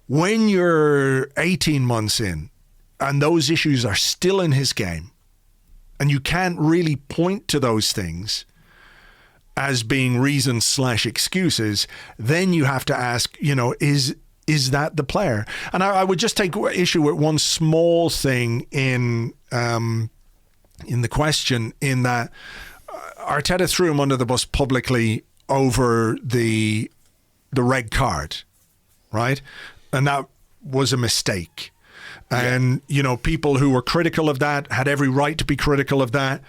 When you're 18 months in and those issues are still in his game and you can't really point to those things as being reasons/excuses, then you have to ask, is that the player? And I would just take issue with one small thing in the question, in that Arteta threw him under the bus publicly over the red card, right? And that was a mistake. And, people who were critical of that had every right to be critical of that.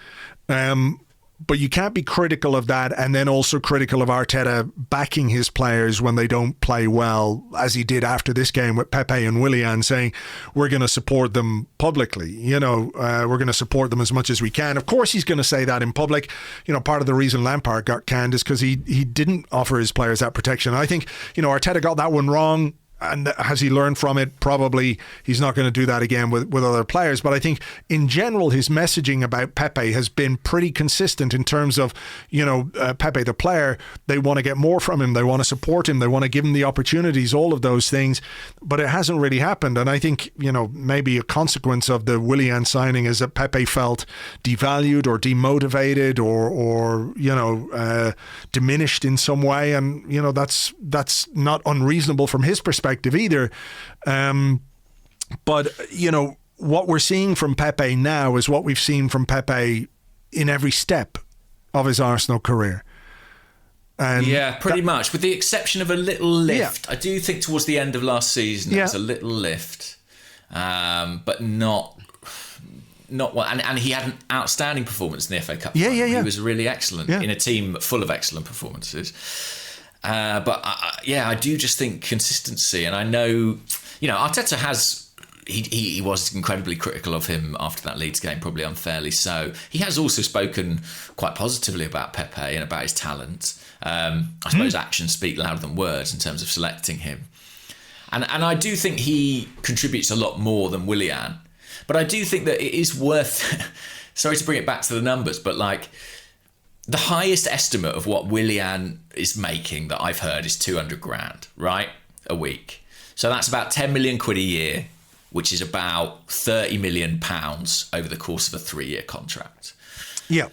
But you can't be critical of that and then also critical of Arteta backing his players when they don't play well, as he did after this game with Pepe and Willian, saying, we're going to support them publicly. We're going to support them as much as we can. Of course, he's going to say that in public. Part of the reason Lampard got canned is because he didn't offer his players that protection. I think, Arteta got that one wrong. And has he learned from it? Probably. He's not going to do that again with other players. But I think in general, his messaging about Pepe has been pretty consistent in terms of, Pepe, the player, they want to get more from him. They want to support him. They want to give him the opportunities, all of those things. But it hasn't really happened. And I think, maybe a consequence of the Willian signing is that Pepe felt devalued or demotivated or diminished in some way. And, that's not unreasonable from his perspective either. But, what we're seeing from Pepe now is what we've seen from Pepe in every step of his Arsenal career. And pretty much, with the exception of a little lift. I do think towards the end of last season there was a little lift, but not one. And he had an outstanding performance in the FA Cup. He was really excellent in a team full of excellent performances. But I do just think consistency, and I know, Arteta has. He was incredibly critical of him after that Leeds game, probably unfairly so. He has also spoken quite positively about Pepe and about his talent. I suppose actions speak louder than words in terms of selecting him. And I do think he contributes a lot more than Willian. But I do think that it is worth... sorry to bring it back to the numbers, but like the highest estimate of what Willian is making that I've heard is 200 grand, right? A week. So that's about 10 million quid a year, which is about 30 million pounds over the course of a 3-year contract. Yeah.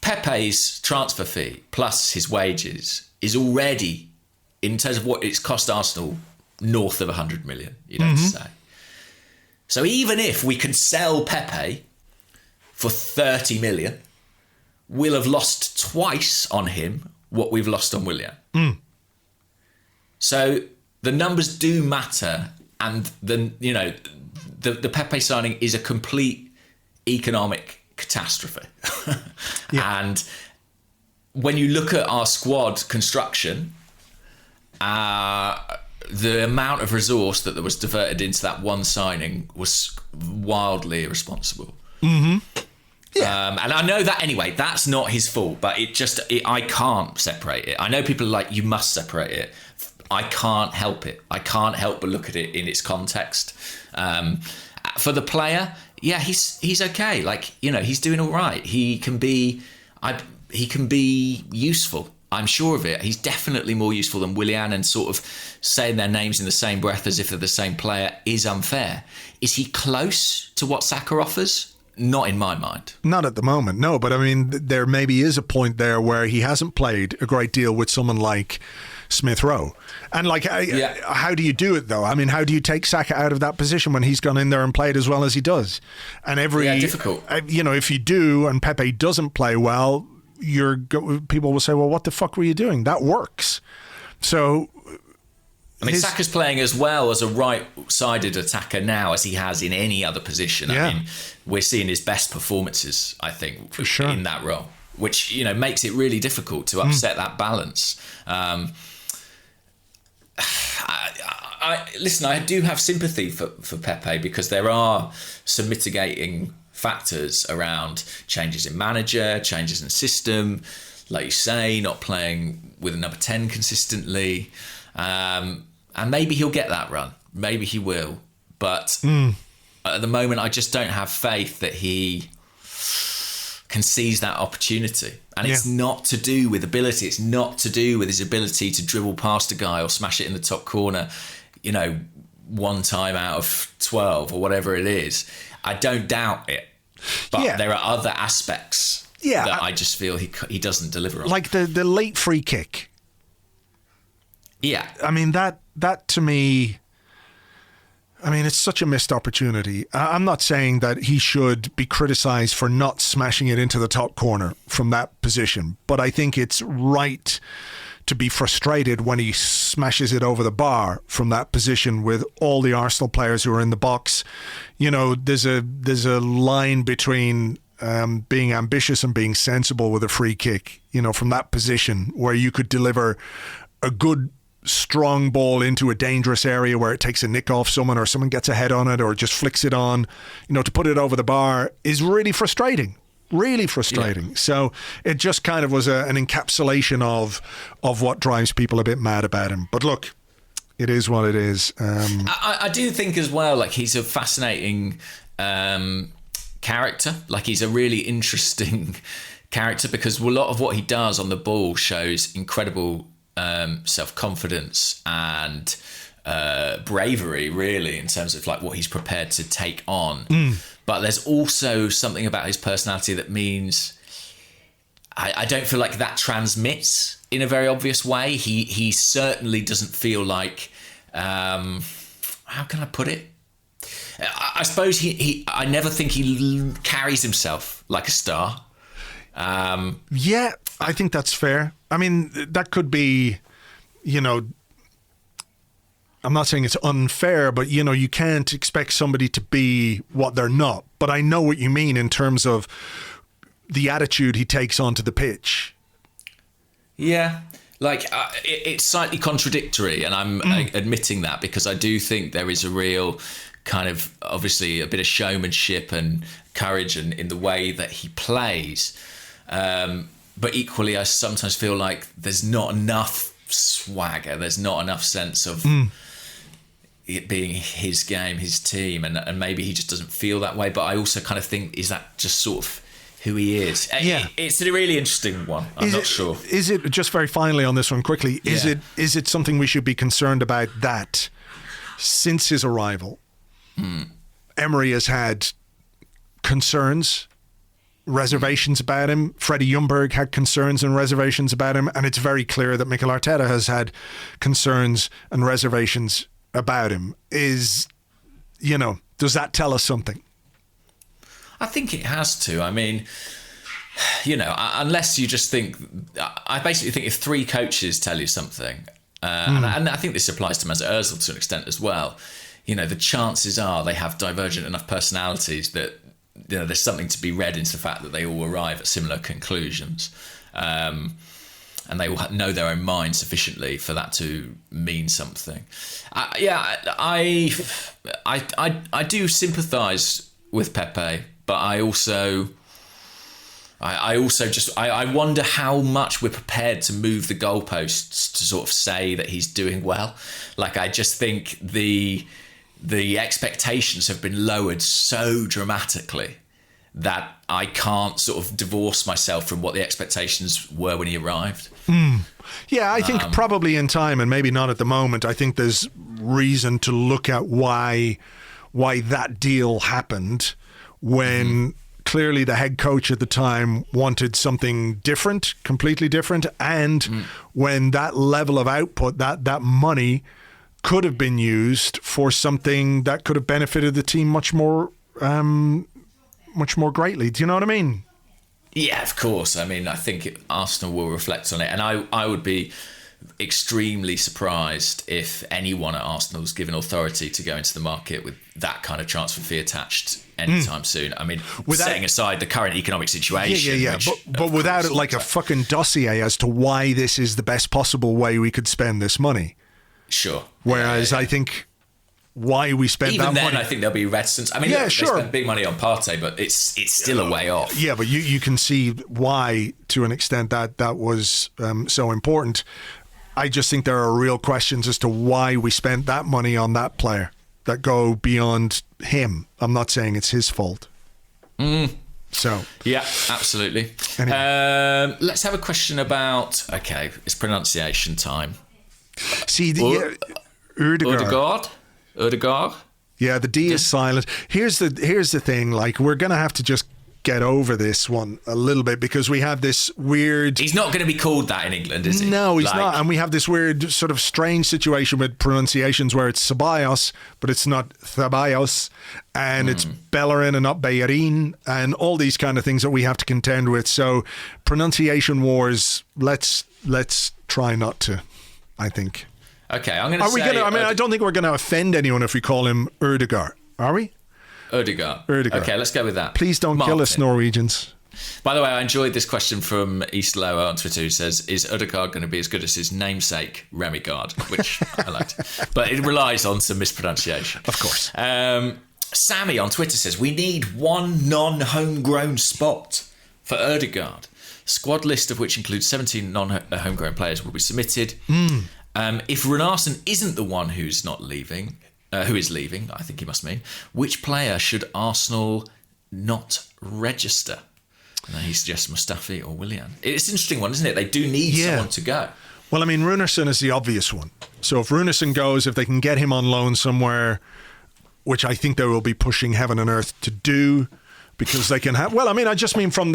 Pepe's transfer fee plus his wages is already, in terms of what it's cost Arsenal, north of 100 million, you'd have to say. So even if we can sell Pepe for 30 million, we'll have lost twice on him what we've lost on Willian. So the numbers do matter. And the Pepe signing is a complete economic catastrophe. And when you look at our squad construction, the amount of resource that was diverted into that one signing was wildly irresponsible. And I know that anyway, that's not his fault, but I can't separate it. I know people are like, you must separate it. I can't help it. I can't help but look at it in its context. For the player, he's okay. Like, he's doing all right. He can be useful. I'm sure of it. He's definitely more useful than Willian, and sort of saying their names in the same breath as if they're the same player is unfair. Is he close to what Saka offers? Not in my mind. Not at the moment, no. But I mean, there maybe is a point there where he hasn't played a great deal with someone like Smith Rowe. And like, how do you do it though? I mean, how do you take Saka out of that position when he's gone in there and played as well as he does? And difficult. If you do and Pepe doesn't play well, people will say, well, what the fuck were you doing? That works. So... I mean, Saka's playing as well as a right-sided attacker now as he has in any other position. I mean, we're seeing his best performances, I think, for sure, in that role, which, makes it really difficult to upset that balance. Listen, I do have sympathy for Pepe because there are some mitigating factors around changes in manager, changes in system, like you say, not playing with a number 10 consistently. And maybe he'll get that run. Maybe he will. But at the moment, I just don't have faith that he can seize that opportunity. And it's not to do with ability. It's not to do with his ability to dribble past a guy or smash it in the top corner, one time out of 12 or whatever it is. I don't doubt it. But there are other aspects that I just feel he doesn't deliver on. Like the late free kick. Yeah. I mean, that to me, it's such a missed opportunity. I'm not saying that he should be criticised for not smashing it into the top corner from that position, but I think it's right to be frustrated when he smashes it over the bar from that position with all the Arsenal players who are in the box. There's a line between being ambitious and being sensible with a free kick, from that position where you could deliver a good strong ball into a dangerous area where it takes a nick off someone or someone gets a head on it or just flicks it on, to put it over the bar is really frustrating. So it just kind of was an encapsulation of what drives people a bit mad about him. But look, it is what it is. I do think as well, like, he's a fascinating character. Like, he's a really interesting character because a lot of what he does on the ball shows incredible self-confidence and bravery, really, in terms of like what he's prepared to take on. But there's also something about his personality that means I don't feel like that transmits in a very obvious way. He certainly doesn't feel like how can I put it? I suppose I never think he carries himself like a star. I think that's fair. I mean, that could be, you know, I'm not saying it's unfair, but, you know, you can't expect somebody to be what they're not. But I know what you mean in terms of the attitude he takes onto the pitch. Yeah. Like, it's slightly contradictory, and I'm admitting that, because I do think there is a real kind of, obviously, a bit of showmanship and courage in the way that he plays. But equally, I sometimes feel like there's not enough swagger. There's not enough sense of it being his game, his team, and maybe he just doesn't feel that way. But I also kind of think, is that just sort of who he is? Yeah. It's a really interesting one. I'm not sure. Is it, just very finally on this one quickly, is it something we should be concerned about that since his arrival, Emery has had concerns, reservations about him. Freddie Ljungberg had concerns and reservations about him, and it's very clear that Mikel Arteta has had concerns and reservations about him. Does that tell us something? I think it has to. I mean, you know, unless you just think... I basically think if three coaches tell you something, and I think this applies to Mesut Ozil to an extent as well, you know, the chances are they have divergent enough personalities that, you know, there's something to be read into the fact that they all arrive at similar conclusions. And they will know their own mind sufficiently for that to mean something. I do sympathise with Pepe, but I also wonder how much we're prepared to move the goalposts to sort of say that he's doing well. Like, I just think the expectations have been lowered so dramatically that I can't sort of divorce myself from what the expectations were when he arrived. Yeah, I think probably in time, and maybe not at the moment, I think there's reason to look at why that deal happened when clearly the head coach at the time wanted something different, completely different, and when that level of output, that money could have been used for something that could have benefited the team much more greatly. Do you know what I mean? Yeah, of course. I mean, I think Arsenal will reflect on it, and I would be extremely surprised if anyone at Arsenal was given authority to go into the market with that kind of transfer fee attached anytime soon. I mean, setting aside the current economic situation. Yeah. But without it like a fucking dossier as to why this is the best possible way we could spend this money. Sure. Whereas I think why we spent even that then, money. I think there'll be reticence. I mean, look, they spent big money on Partey, but it's still a way off. Yeah, but you can see why, to an extent, that was so important. I just think there are real questions as to why we spent that money on that player that go beyond him. I'm not saying it's his fault. So yeah, absolutely. Anyway. Let's have a question about. Okay, it's pronunciation time. See, Ødegaard. Ødegaard. Yeah, the D is silent. Here's the thing. Like, we're gonna have to just get over this one a little bit because we have this weird... He's not going to be called that in England, is he? No, he's not. And we have this weird sort of strange situation with pronunciations where it's Ceballos, but it's not Ceballos, and it's Bellerin and not Bellerin, and all these kind of things that we have to contend with. So pronunciation wars, let's try not to, I think. Okay, I'm going to say... I don't think we're going to offend anyone if we call him Ødegaard. Are we? Ødegaard. Okay, let's go with that. Please don't kill us, Norwegians. By the way, I enjoyed this question from East Lower on Twitter, who says, is Ødegaard going to be as good as his namesake, Remigard? Which I liked. But it relies on some mispronunciation. Of course. Sammy on Twitter says, we need one non-homegrown spot for Ødegaard. Squad list of which includes 17 non-homegrown players will be submitted. If Runarsson isn't the one who is leaving, I think he must mean, which player should Arsenal not register? And he suggests Mustafi or Willian. It's an interesting one, isn't it? They do need someone to go. Well, I mean, Runarsson is the obvious one. So if Runarsson goes, if they can get him on loan somewhere, which I think they will be pushing heaven and earth to do, because they can have... Well, I mean, I just mean from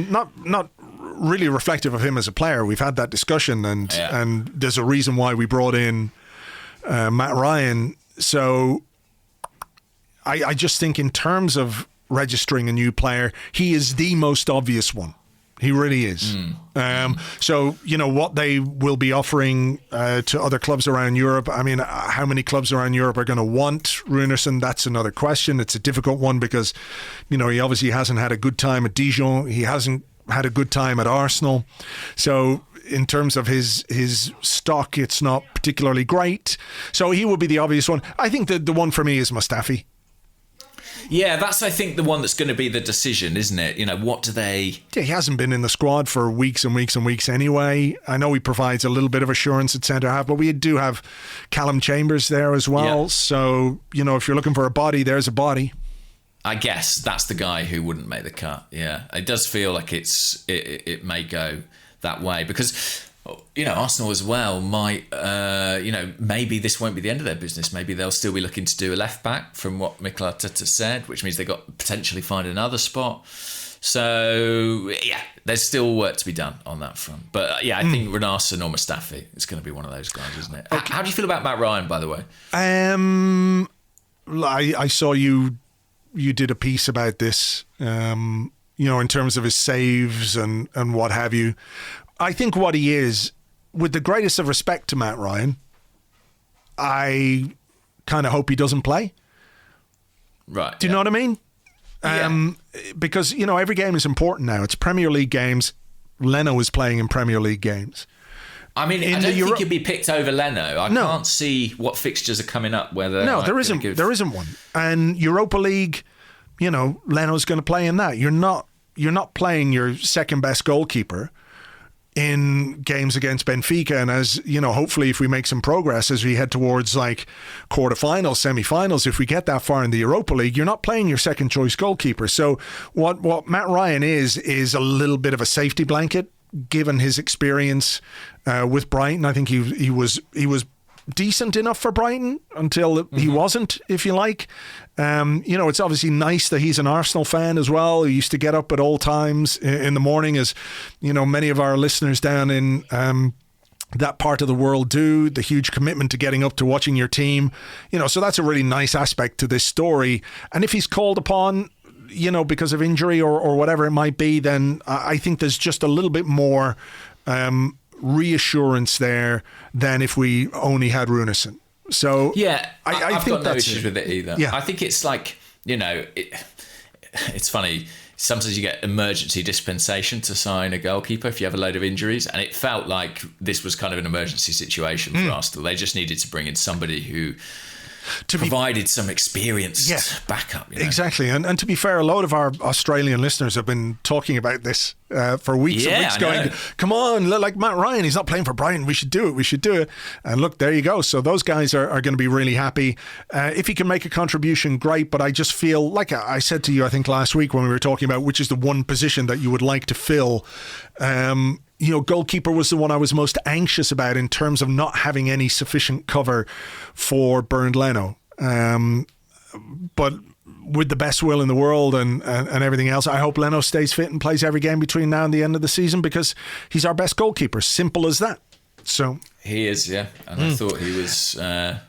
not really reflective of him as a player. We've had that discussion, and there's a reason why we brought in Matt Ryan. So I just think in terms of registering a new player, he is the most obvious one. He really is. So, what they will be offering to other clubs around Europe, I mean, how many clubs around Europe are going to want Runarsson? That's another question. It's a difficult one because, he obviously hasn't had a good time at Dijon. He hasn't had a good time at Arsenal. So in terms of his stock, it's not particularly great. So he will be the obvious one. I think the one for me is Mustafi. Yeah, that's, I think, the one that's going to be the decision, isn't it? What do they... Yeah, he hasn't been in the squad for weeks and weeks and weeks anyway. I know he provides a little bit of assurance at centre-half, but we do have Callum Chambers there as well. Yeah. So, if you're looking for a body, there's a body. I guess that's the guy who wouldn't make the cut, yeah. It does feel like it may go that way because... Arsenal as well might, maybe this won't be the end of their business. Maybe they'll still be looking to do a left back from what Mikel Arteta said, which means they've got potentially find another spot. So, yeah, there's still work to be done on that front. But, I think Runarsson or Mustafi is going to be one of those guys, isn't it? Okay. How do you feel about Matt Ryan, by the way? I saw you did a piece about this, in terms of his saves and what have you. I think what he is, with the greatest of respect to Matt Ryan, I kind of hope he doesn't play. Right. Do you know what I mean? Because, every game is important now. It's Premier League games. Leno is playing in Premier League games. I mean, I don't think he'd be picked over Leno. I can't see what fixtures are coming up. Whether there isn't one. And Europa League, Leno's going to play in that. You're not playing your second best goalkeeper in games against Benfica, and as hopefully if we make some progress as we head towards like quarterfinals, semi-finals, if we get that far in the Europa League, you're not playing your second choice goalkeeper. So what Matt Ryan is a little bit of a safety blanket given his experience with Brighton. I think he was decent enough for Brighton until he wasn't, if you like. It's obviously nice that he's an Arsenal fan as well. He used to get up at all times in the morning, as many of our listeners down in that part of the world do. The huge commitment to getting up to watching your team, so that's a really nice aspect to this story. And if he's called upon, because of injury or whatever it might be, then I think there's just a little bit more reassurance there than if we only had Runarsson. So I've got no issues with it either. I think it's like, it's funny. Sometimes you get emergency dispensation to sign a goalkeeper if you have a load of injuries, and it felt like this was kind of an emergency situation for Arsenal. They just needed to bring in somebody who provided some experienced backup. Exactly. And to be fair, a load of our Australian listeners have been talking about this for weeks and weeks, going, come on, like Matt Ryan, he's not playing for Brighton, we should do it. And look, there you go. So those guys are going to be really happy. If he can make a contribution, great, but I just feel, like I said to you, I think last week when we were talking about which is the one position that you would like to fill, goalkeeper was the one I was most anxious about in terms of not having any sufficient cover for Bernd Leno. But with the best will in the world and everything else, I hope Leno stays fit and plays every game between now and the end of the season, because he's our best goalkeeper. Simple as that. So he is, yeah. And I thought he was... I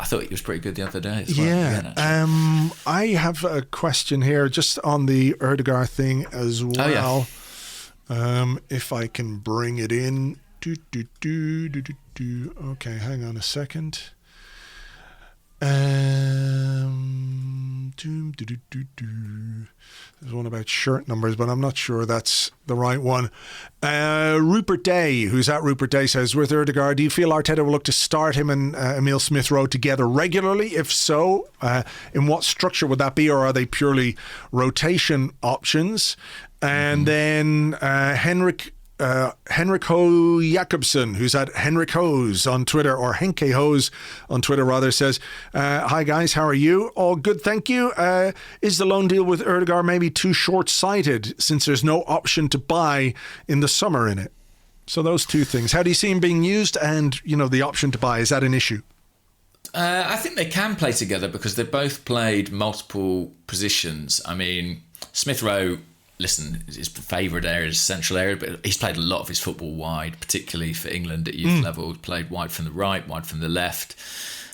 thought he was pretty good the other day as well. Yeah. I have a question here just on the Ødegaard thing as well. Oh, yeah. If I can bring it in. Okay, hang on a second. There's one about shirt numbers, but I'm not sure that's the right one. Rupert Day, who's at Rupert Day, says, with Ødegaard, do you feel Arteta will look to start him and Emile Smith-Rowe together regularly? If so, in what structure would that be, or are they purely rotation options? And then Henrik Ho Jakobsen, who's at Henrik Hose on Twitter, or Henke Hose on Twitter rather, says, hi guys, how are you? All good, thank you. Is the loan deal with Ødegaard maybe too short-sighted since there's no option to buy in the summer in it? So those two things. How do you see him being used, and the option to buy, is that an issue? I think they can play together because they've both played multiple positions. I mean, Smith-Rowe, listen, his favourite area is central area, but he's played a lot of his football wide, particularly for England at youth level. He's played wide from the right, wide from the left.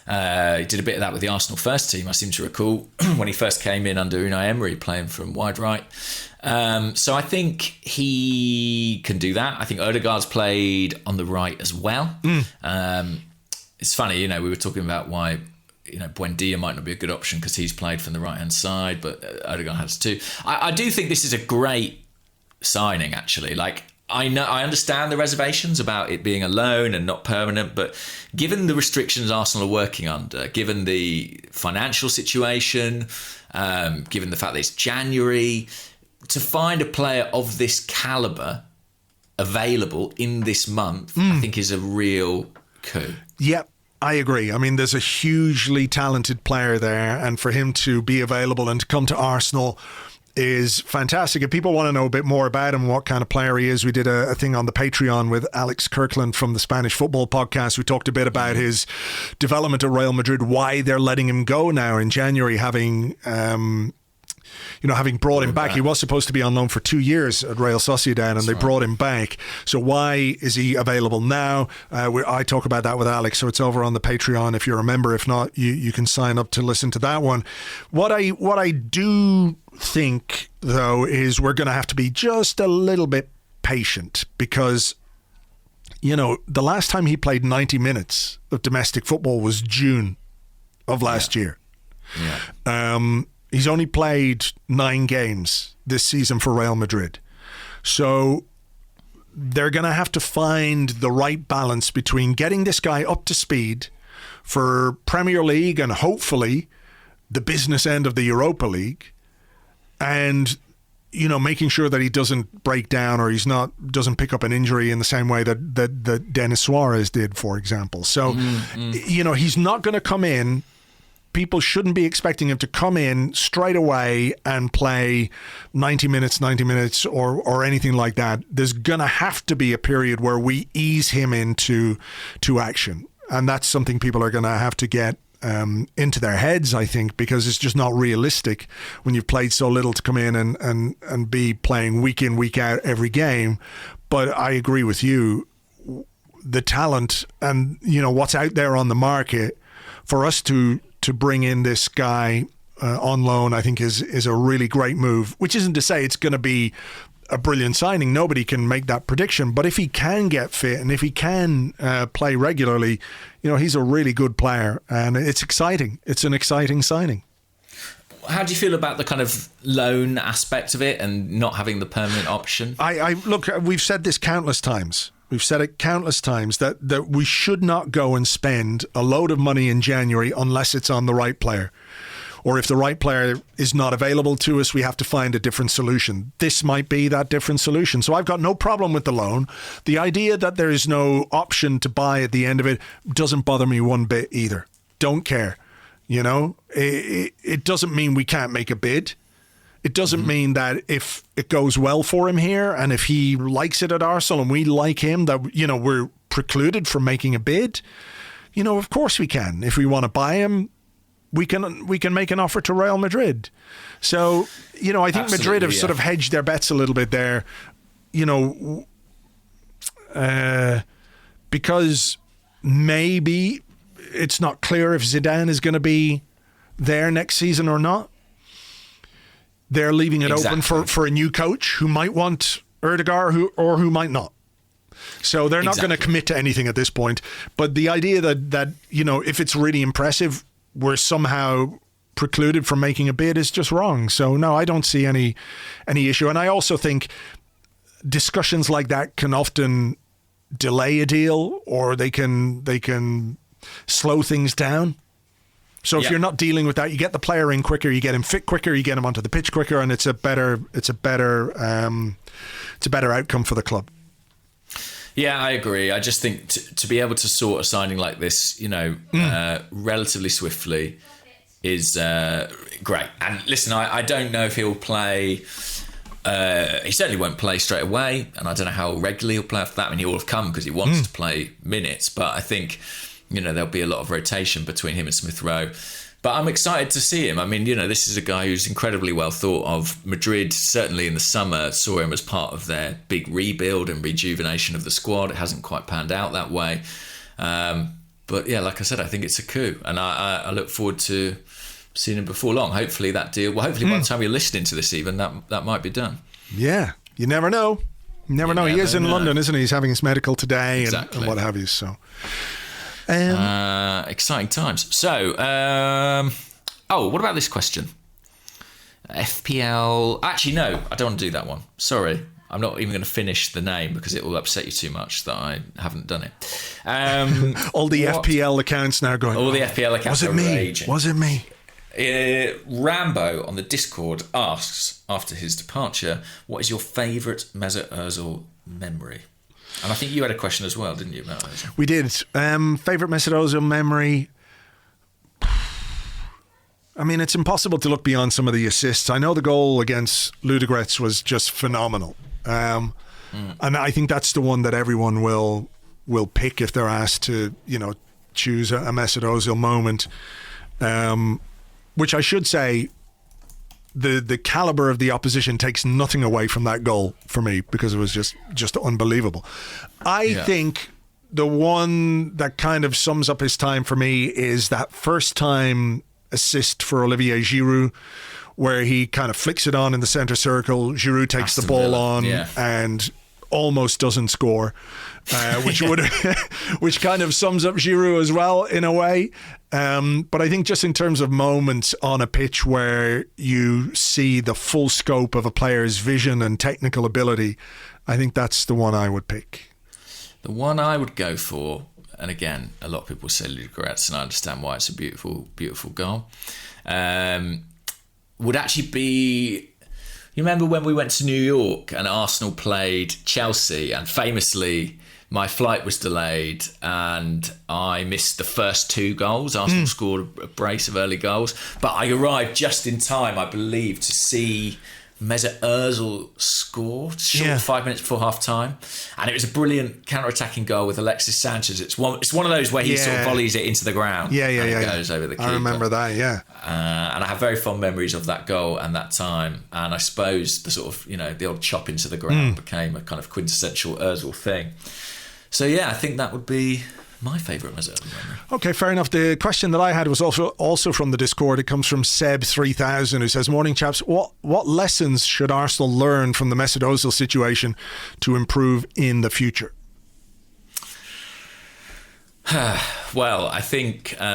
He did a bit of that with the Arsenal first team, I seem to recall, when he first came in under Unai Emery, playing from wide right. So I think he can do that. I think Ødegaard's played on the right as well. It's funny, we were talking about why Buendia might not be a good option because he's played from the right-hand side, but Ødegaard has too. I do think this is a great signing, actually. Like, I understand the reservations about it being a loan and not permanent, but given the restrictions Arsenal are working under, given the financial situation, given the fact that it's January, to find a player of this calibre available in this month, I think is a real coup. Yep. I agree. I mean, there's a hugely talented player there, and for him to be available and to come to Arsenal is fantastic. If people want to know a bit more about him, what kind of player he is, we did a thing on the Patreon with Alex Kirkland from the Spanish Football Podcast. We talked a bit about his development at Real Madrid, why they're letting him go now in January, having brought him back. He was supposed to be on loan for 2 years at Real Sociedad, and they brought him back. So why is he available now? I talk about that with Alex, so it's over on the Patreon if you're a member. If not, you can sign up to listen to that one. What I do think, though, is we're going to have to be just a little bit patient because, the last time he played 90 minutes of domestic football was June of last year. Yeah. He's only played 9 games this season for Real Madrid. So they're going to have to find the right balance between getting this guy up to speed for Premier League and hopefully the business end of the Europa League, and making sure that he doesn't break down or doesn't pick up an injury in the same way that Denis Suarez did, for example. So he's not going to come in. People shouldn't be expecting him to come in straight away and play 90 minutes or anything like that. There's going to have to be a period where we ease him into action. And that's something people are going to have to get into their heads, I think, because it's just not realistic when you've played so little to come in and be playing week in, week out every game. But I agree with you. The talent and, what's out there on the market for us to bring in this guy on loan, I think is a really great move, which isn't to say it's going to be a brilliant signing. Nobody can make that prediction. But if he can get fit and if he can play regularly, he's a really good player, and it's exciting. It's an exciting signing. How do you feel about the kind of loan aspect of it and not having the permanent option? Look, we've said this countless times. We've said it countless times that we should not go and spend a load of money in January unless it's on the right player. Or if the right player is not available to us, we have to find a different solution. This might be that different solution. So I've got no problem with the loan. The idea that there is no option to buy at the end of it doesn't bother me one bit either. Don't care. It doesn't mean we can't make a bid. It doesn't mean that if it goes well for him here and if he likes it at Arsenal and we like him, that, we're precluded from making a bid. Of course we can. If we want to buy him, we can make an offer to Real Madrid. So, I think Madrid have sort of hedged their bets a little bit there, because maybe it's not clear if Zidane is going to be there next season or not. They're leaving it open for a new coach who might want Ødegaard who might not. So they're not going to commit to anything at this point. But the idea that if it's really impressive, we're somehow precluded from making a bid is just wrong. So no, I don't see any issue. And I also think discussions like that can often delay a deal, or they can slow things down. So if you're not dealing with that, you get the player in quicker, you get him fit quicker, you get him onto the pitch quicker, and it's a better outcome for the club. Yeah, I agree. I just think to be able to sort a signing like this, relatively swiftly is great. And listen, I don't know if he'll play. He certainly won't play straight away, and I don't know how regularly he'll play after that. I mean, he will have come because he wants to play minutes, but I think there'll be a lot of rotation between him and Smith Rowe. But I'm excited to see him. I mean, this is a guy who's incredibly well thought of. Madrid, certainly in the summer, saw him as part of their big rebuild and rejuvenation of the squad. It hasn't quite panned out that way. But yeah, like I said, I think it's a coup, and I look forward to seeing him before long. Hopefully that deal. Well, hopefully by the time you're listening to this, even that might be done. Yeah, you never know. You never know. He is in London, isn't he? He's having his medical today and what have you. So, exciting times. So, what about this question? FPL. Actually, no, I don't want to do that one. Sorry. I'm not even going to finish the name because it will upset you too much that I haven't done it. All the FPL accounts now going. All the FPL accounts are raging. Was it me? Rambo on the Discord asks, after his departure, what is your favourite Mesut Ozil memory? And I think you had a question as well, didn't you, about Ozil? We did. Favourite Mesut Ozil memory? I mean, it's impossible to look beyond some of the assists. I know the goal against Ludogorets was just phenomenal. And I think that's the one that everyone will pick if they're asked to, choose a Mesut Ozil moment. Which I should say, the caliber of the opposition takes nothing away from that goal for me, because it was just unbelievable. I think the one that kind of sums up his time for me is that first time assist for Olivier Giroud, where he kind of flicks it on in the centre circle. Giroud takes the ball on and almost doesn't score, which kind of sums up Giroud as well in a way. But I think just in terms of moments on a pitch where you see the full scope of a player's vision and technical ability, I think that's the one I would pick. The one I would go for, and again, a lot of people say Ludogorets, and I understand why it's a beautiful, beautiful goal, would actually be... You remember when we went to New York and Arsenal played Chelsea, and famously my flight was delayed and I missed the first 2 goals. Arsenal scored a brace of early goals, but I arrived just in time, I believe, to see Mesut Ozil scored 5 minutes before half time, and it was a brilliant counter-attacking goal with Alexis Sanchez. It's one of those where he sort of volleys it into the ground. It goes over the keeper. I remember that. And I have very fond memories of that goal and that time. And I suppose the sort of the old chop into the ground became a kind of quintessential Ozil thing. So I think that would be my favourite Mesut memory. Okay, fair enough. The question that I had was also from the Discord. It comes from Seb3000, who says, "Morning, chaps. What lessons should Arsenal learn from the Mesut Ozil situation to improve in the future?" Well, I think there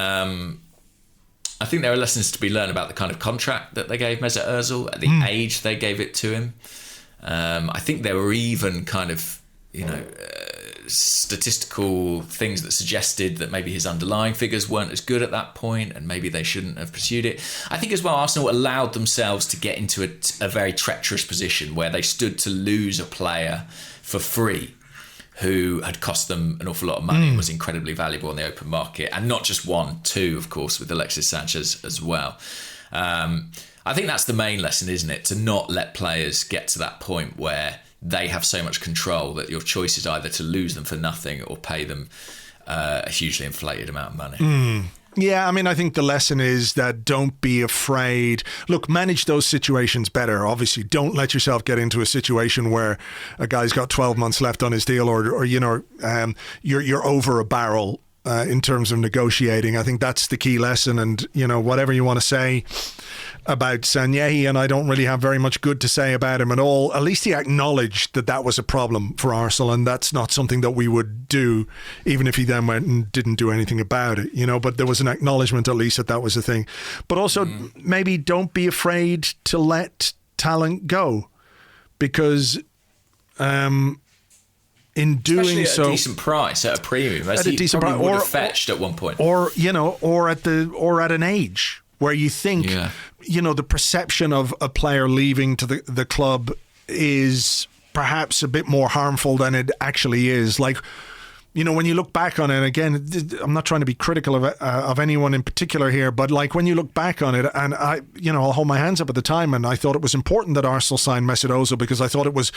are lessons to be learned about the kind of contract that they gave Mesut Ozil at the age they gave it to him. I think there were even kind of statistical things that suggested that maybe his underlying figures weren't as good at that point, and maybe they shouldn't have pursued it. I think as well, Arsenal allowed themselves to get into a very treacherous position where they stood to lose a player for free who had cost them an awful lot of money and was incredibly valuable on the open market, and not just 1, 2, of course, with Alexis Sanchez as well. I think that's the main lesson, isn't it? To not let players get to that point where they have so much control that your choice is either to lose them for nothing or pay them a hugely inflated amount of money. Yeah, I mean, I think the lesson is that don't be afraid. Look, manage those situations better. Obviously, don't let yourself get into a situation where a guy's got 12 months left on his deal, or you're over a barrel in terms of negotiating. I think that's the key lesson. And, whatever you want to say about Sanyehi, and I don't really have very much good to say about him at all, at least he acknowledged that was a problem for Arsenal, and that's not something that we would do, even if he then went and didn't do anything about it, but there was an acknowledgement at least that was a thing. But also maybe don't be afraid to let talent go, because in doing especially so, at a decent price, at a premium, as he probably would have fetched at one point, or at an age where you think, the perception of a player leaving to the club is perhaps a bit more harmful than it actually is. Like, when you look back on it, again, I'm not trying to be critical of anyone in particular here, but like when you look back on it, and I'll hold my hands up at the time, and I thought it was important that Arsenal signed Mesut Ozil because I thought it was,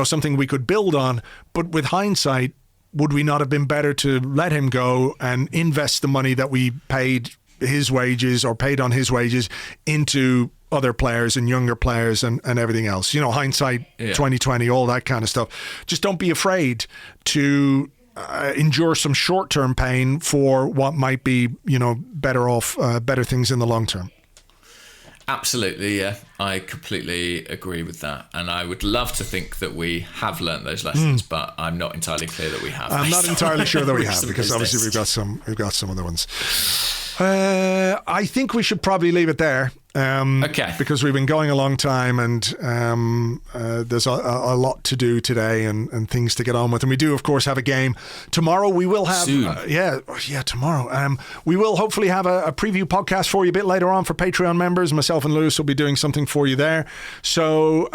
something we could build on. But with hindsight, would we not have been better to let him go and invest the money that we paid his wages or paid on his wages into other players and younger players and everything else? Hindsight, 2020, all that kind of stuff. Just don't be afraid to endure some short-term pain for what might be, better things in the long term. Absolutely, yeah. I completely agree with that. And I would love to think that we have learnt those lessons, but I'm not entirely clear that we have. I'm not entirely sure that we have, because obviously we've got some other ones. I think we should probably leave it there. Okay. Because we've been going a long time, and there's a lot to do today and things to get on with. And we do, of course, have a game tomorrow. We will have tomorrow. We will hopefully have a preview podcast for you a bit later on for Patreon members. Myself and Lewis will be doing something for you there. So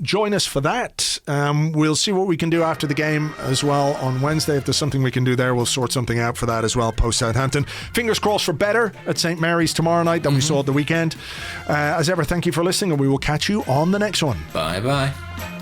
join us for that. We'll see what we can do after the game as well on Wednesday. If there's something we can do there, we'll sort something out for that as well post Southampton. Fingers crossed for better at St. Mary's tomorrow night than we saw at the weekend. As ever, thank you for listening, and we will catch you on the next one. Bye-bye.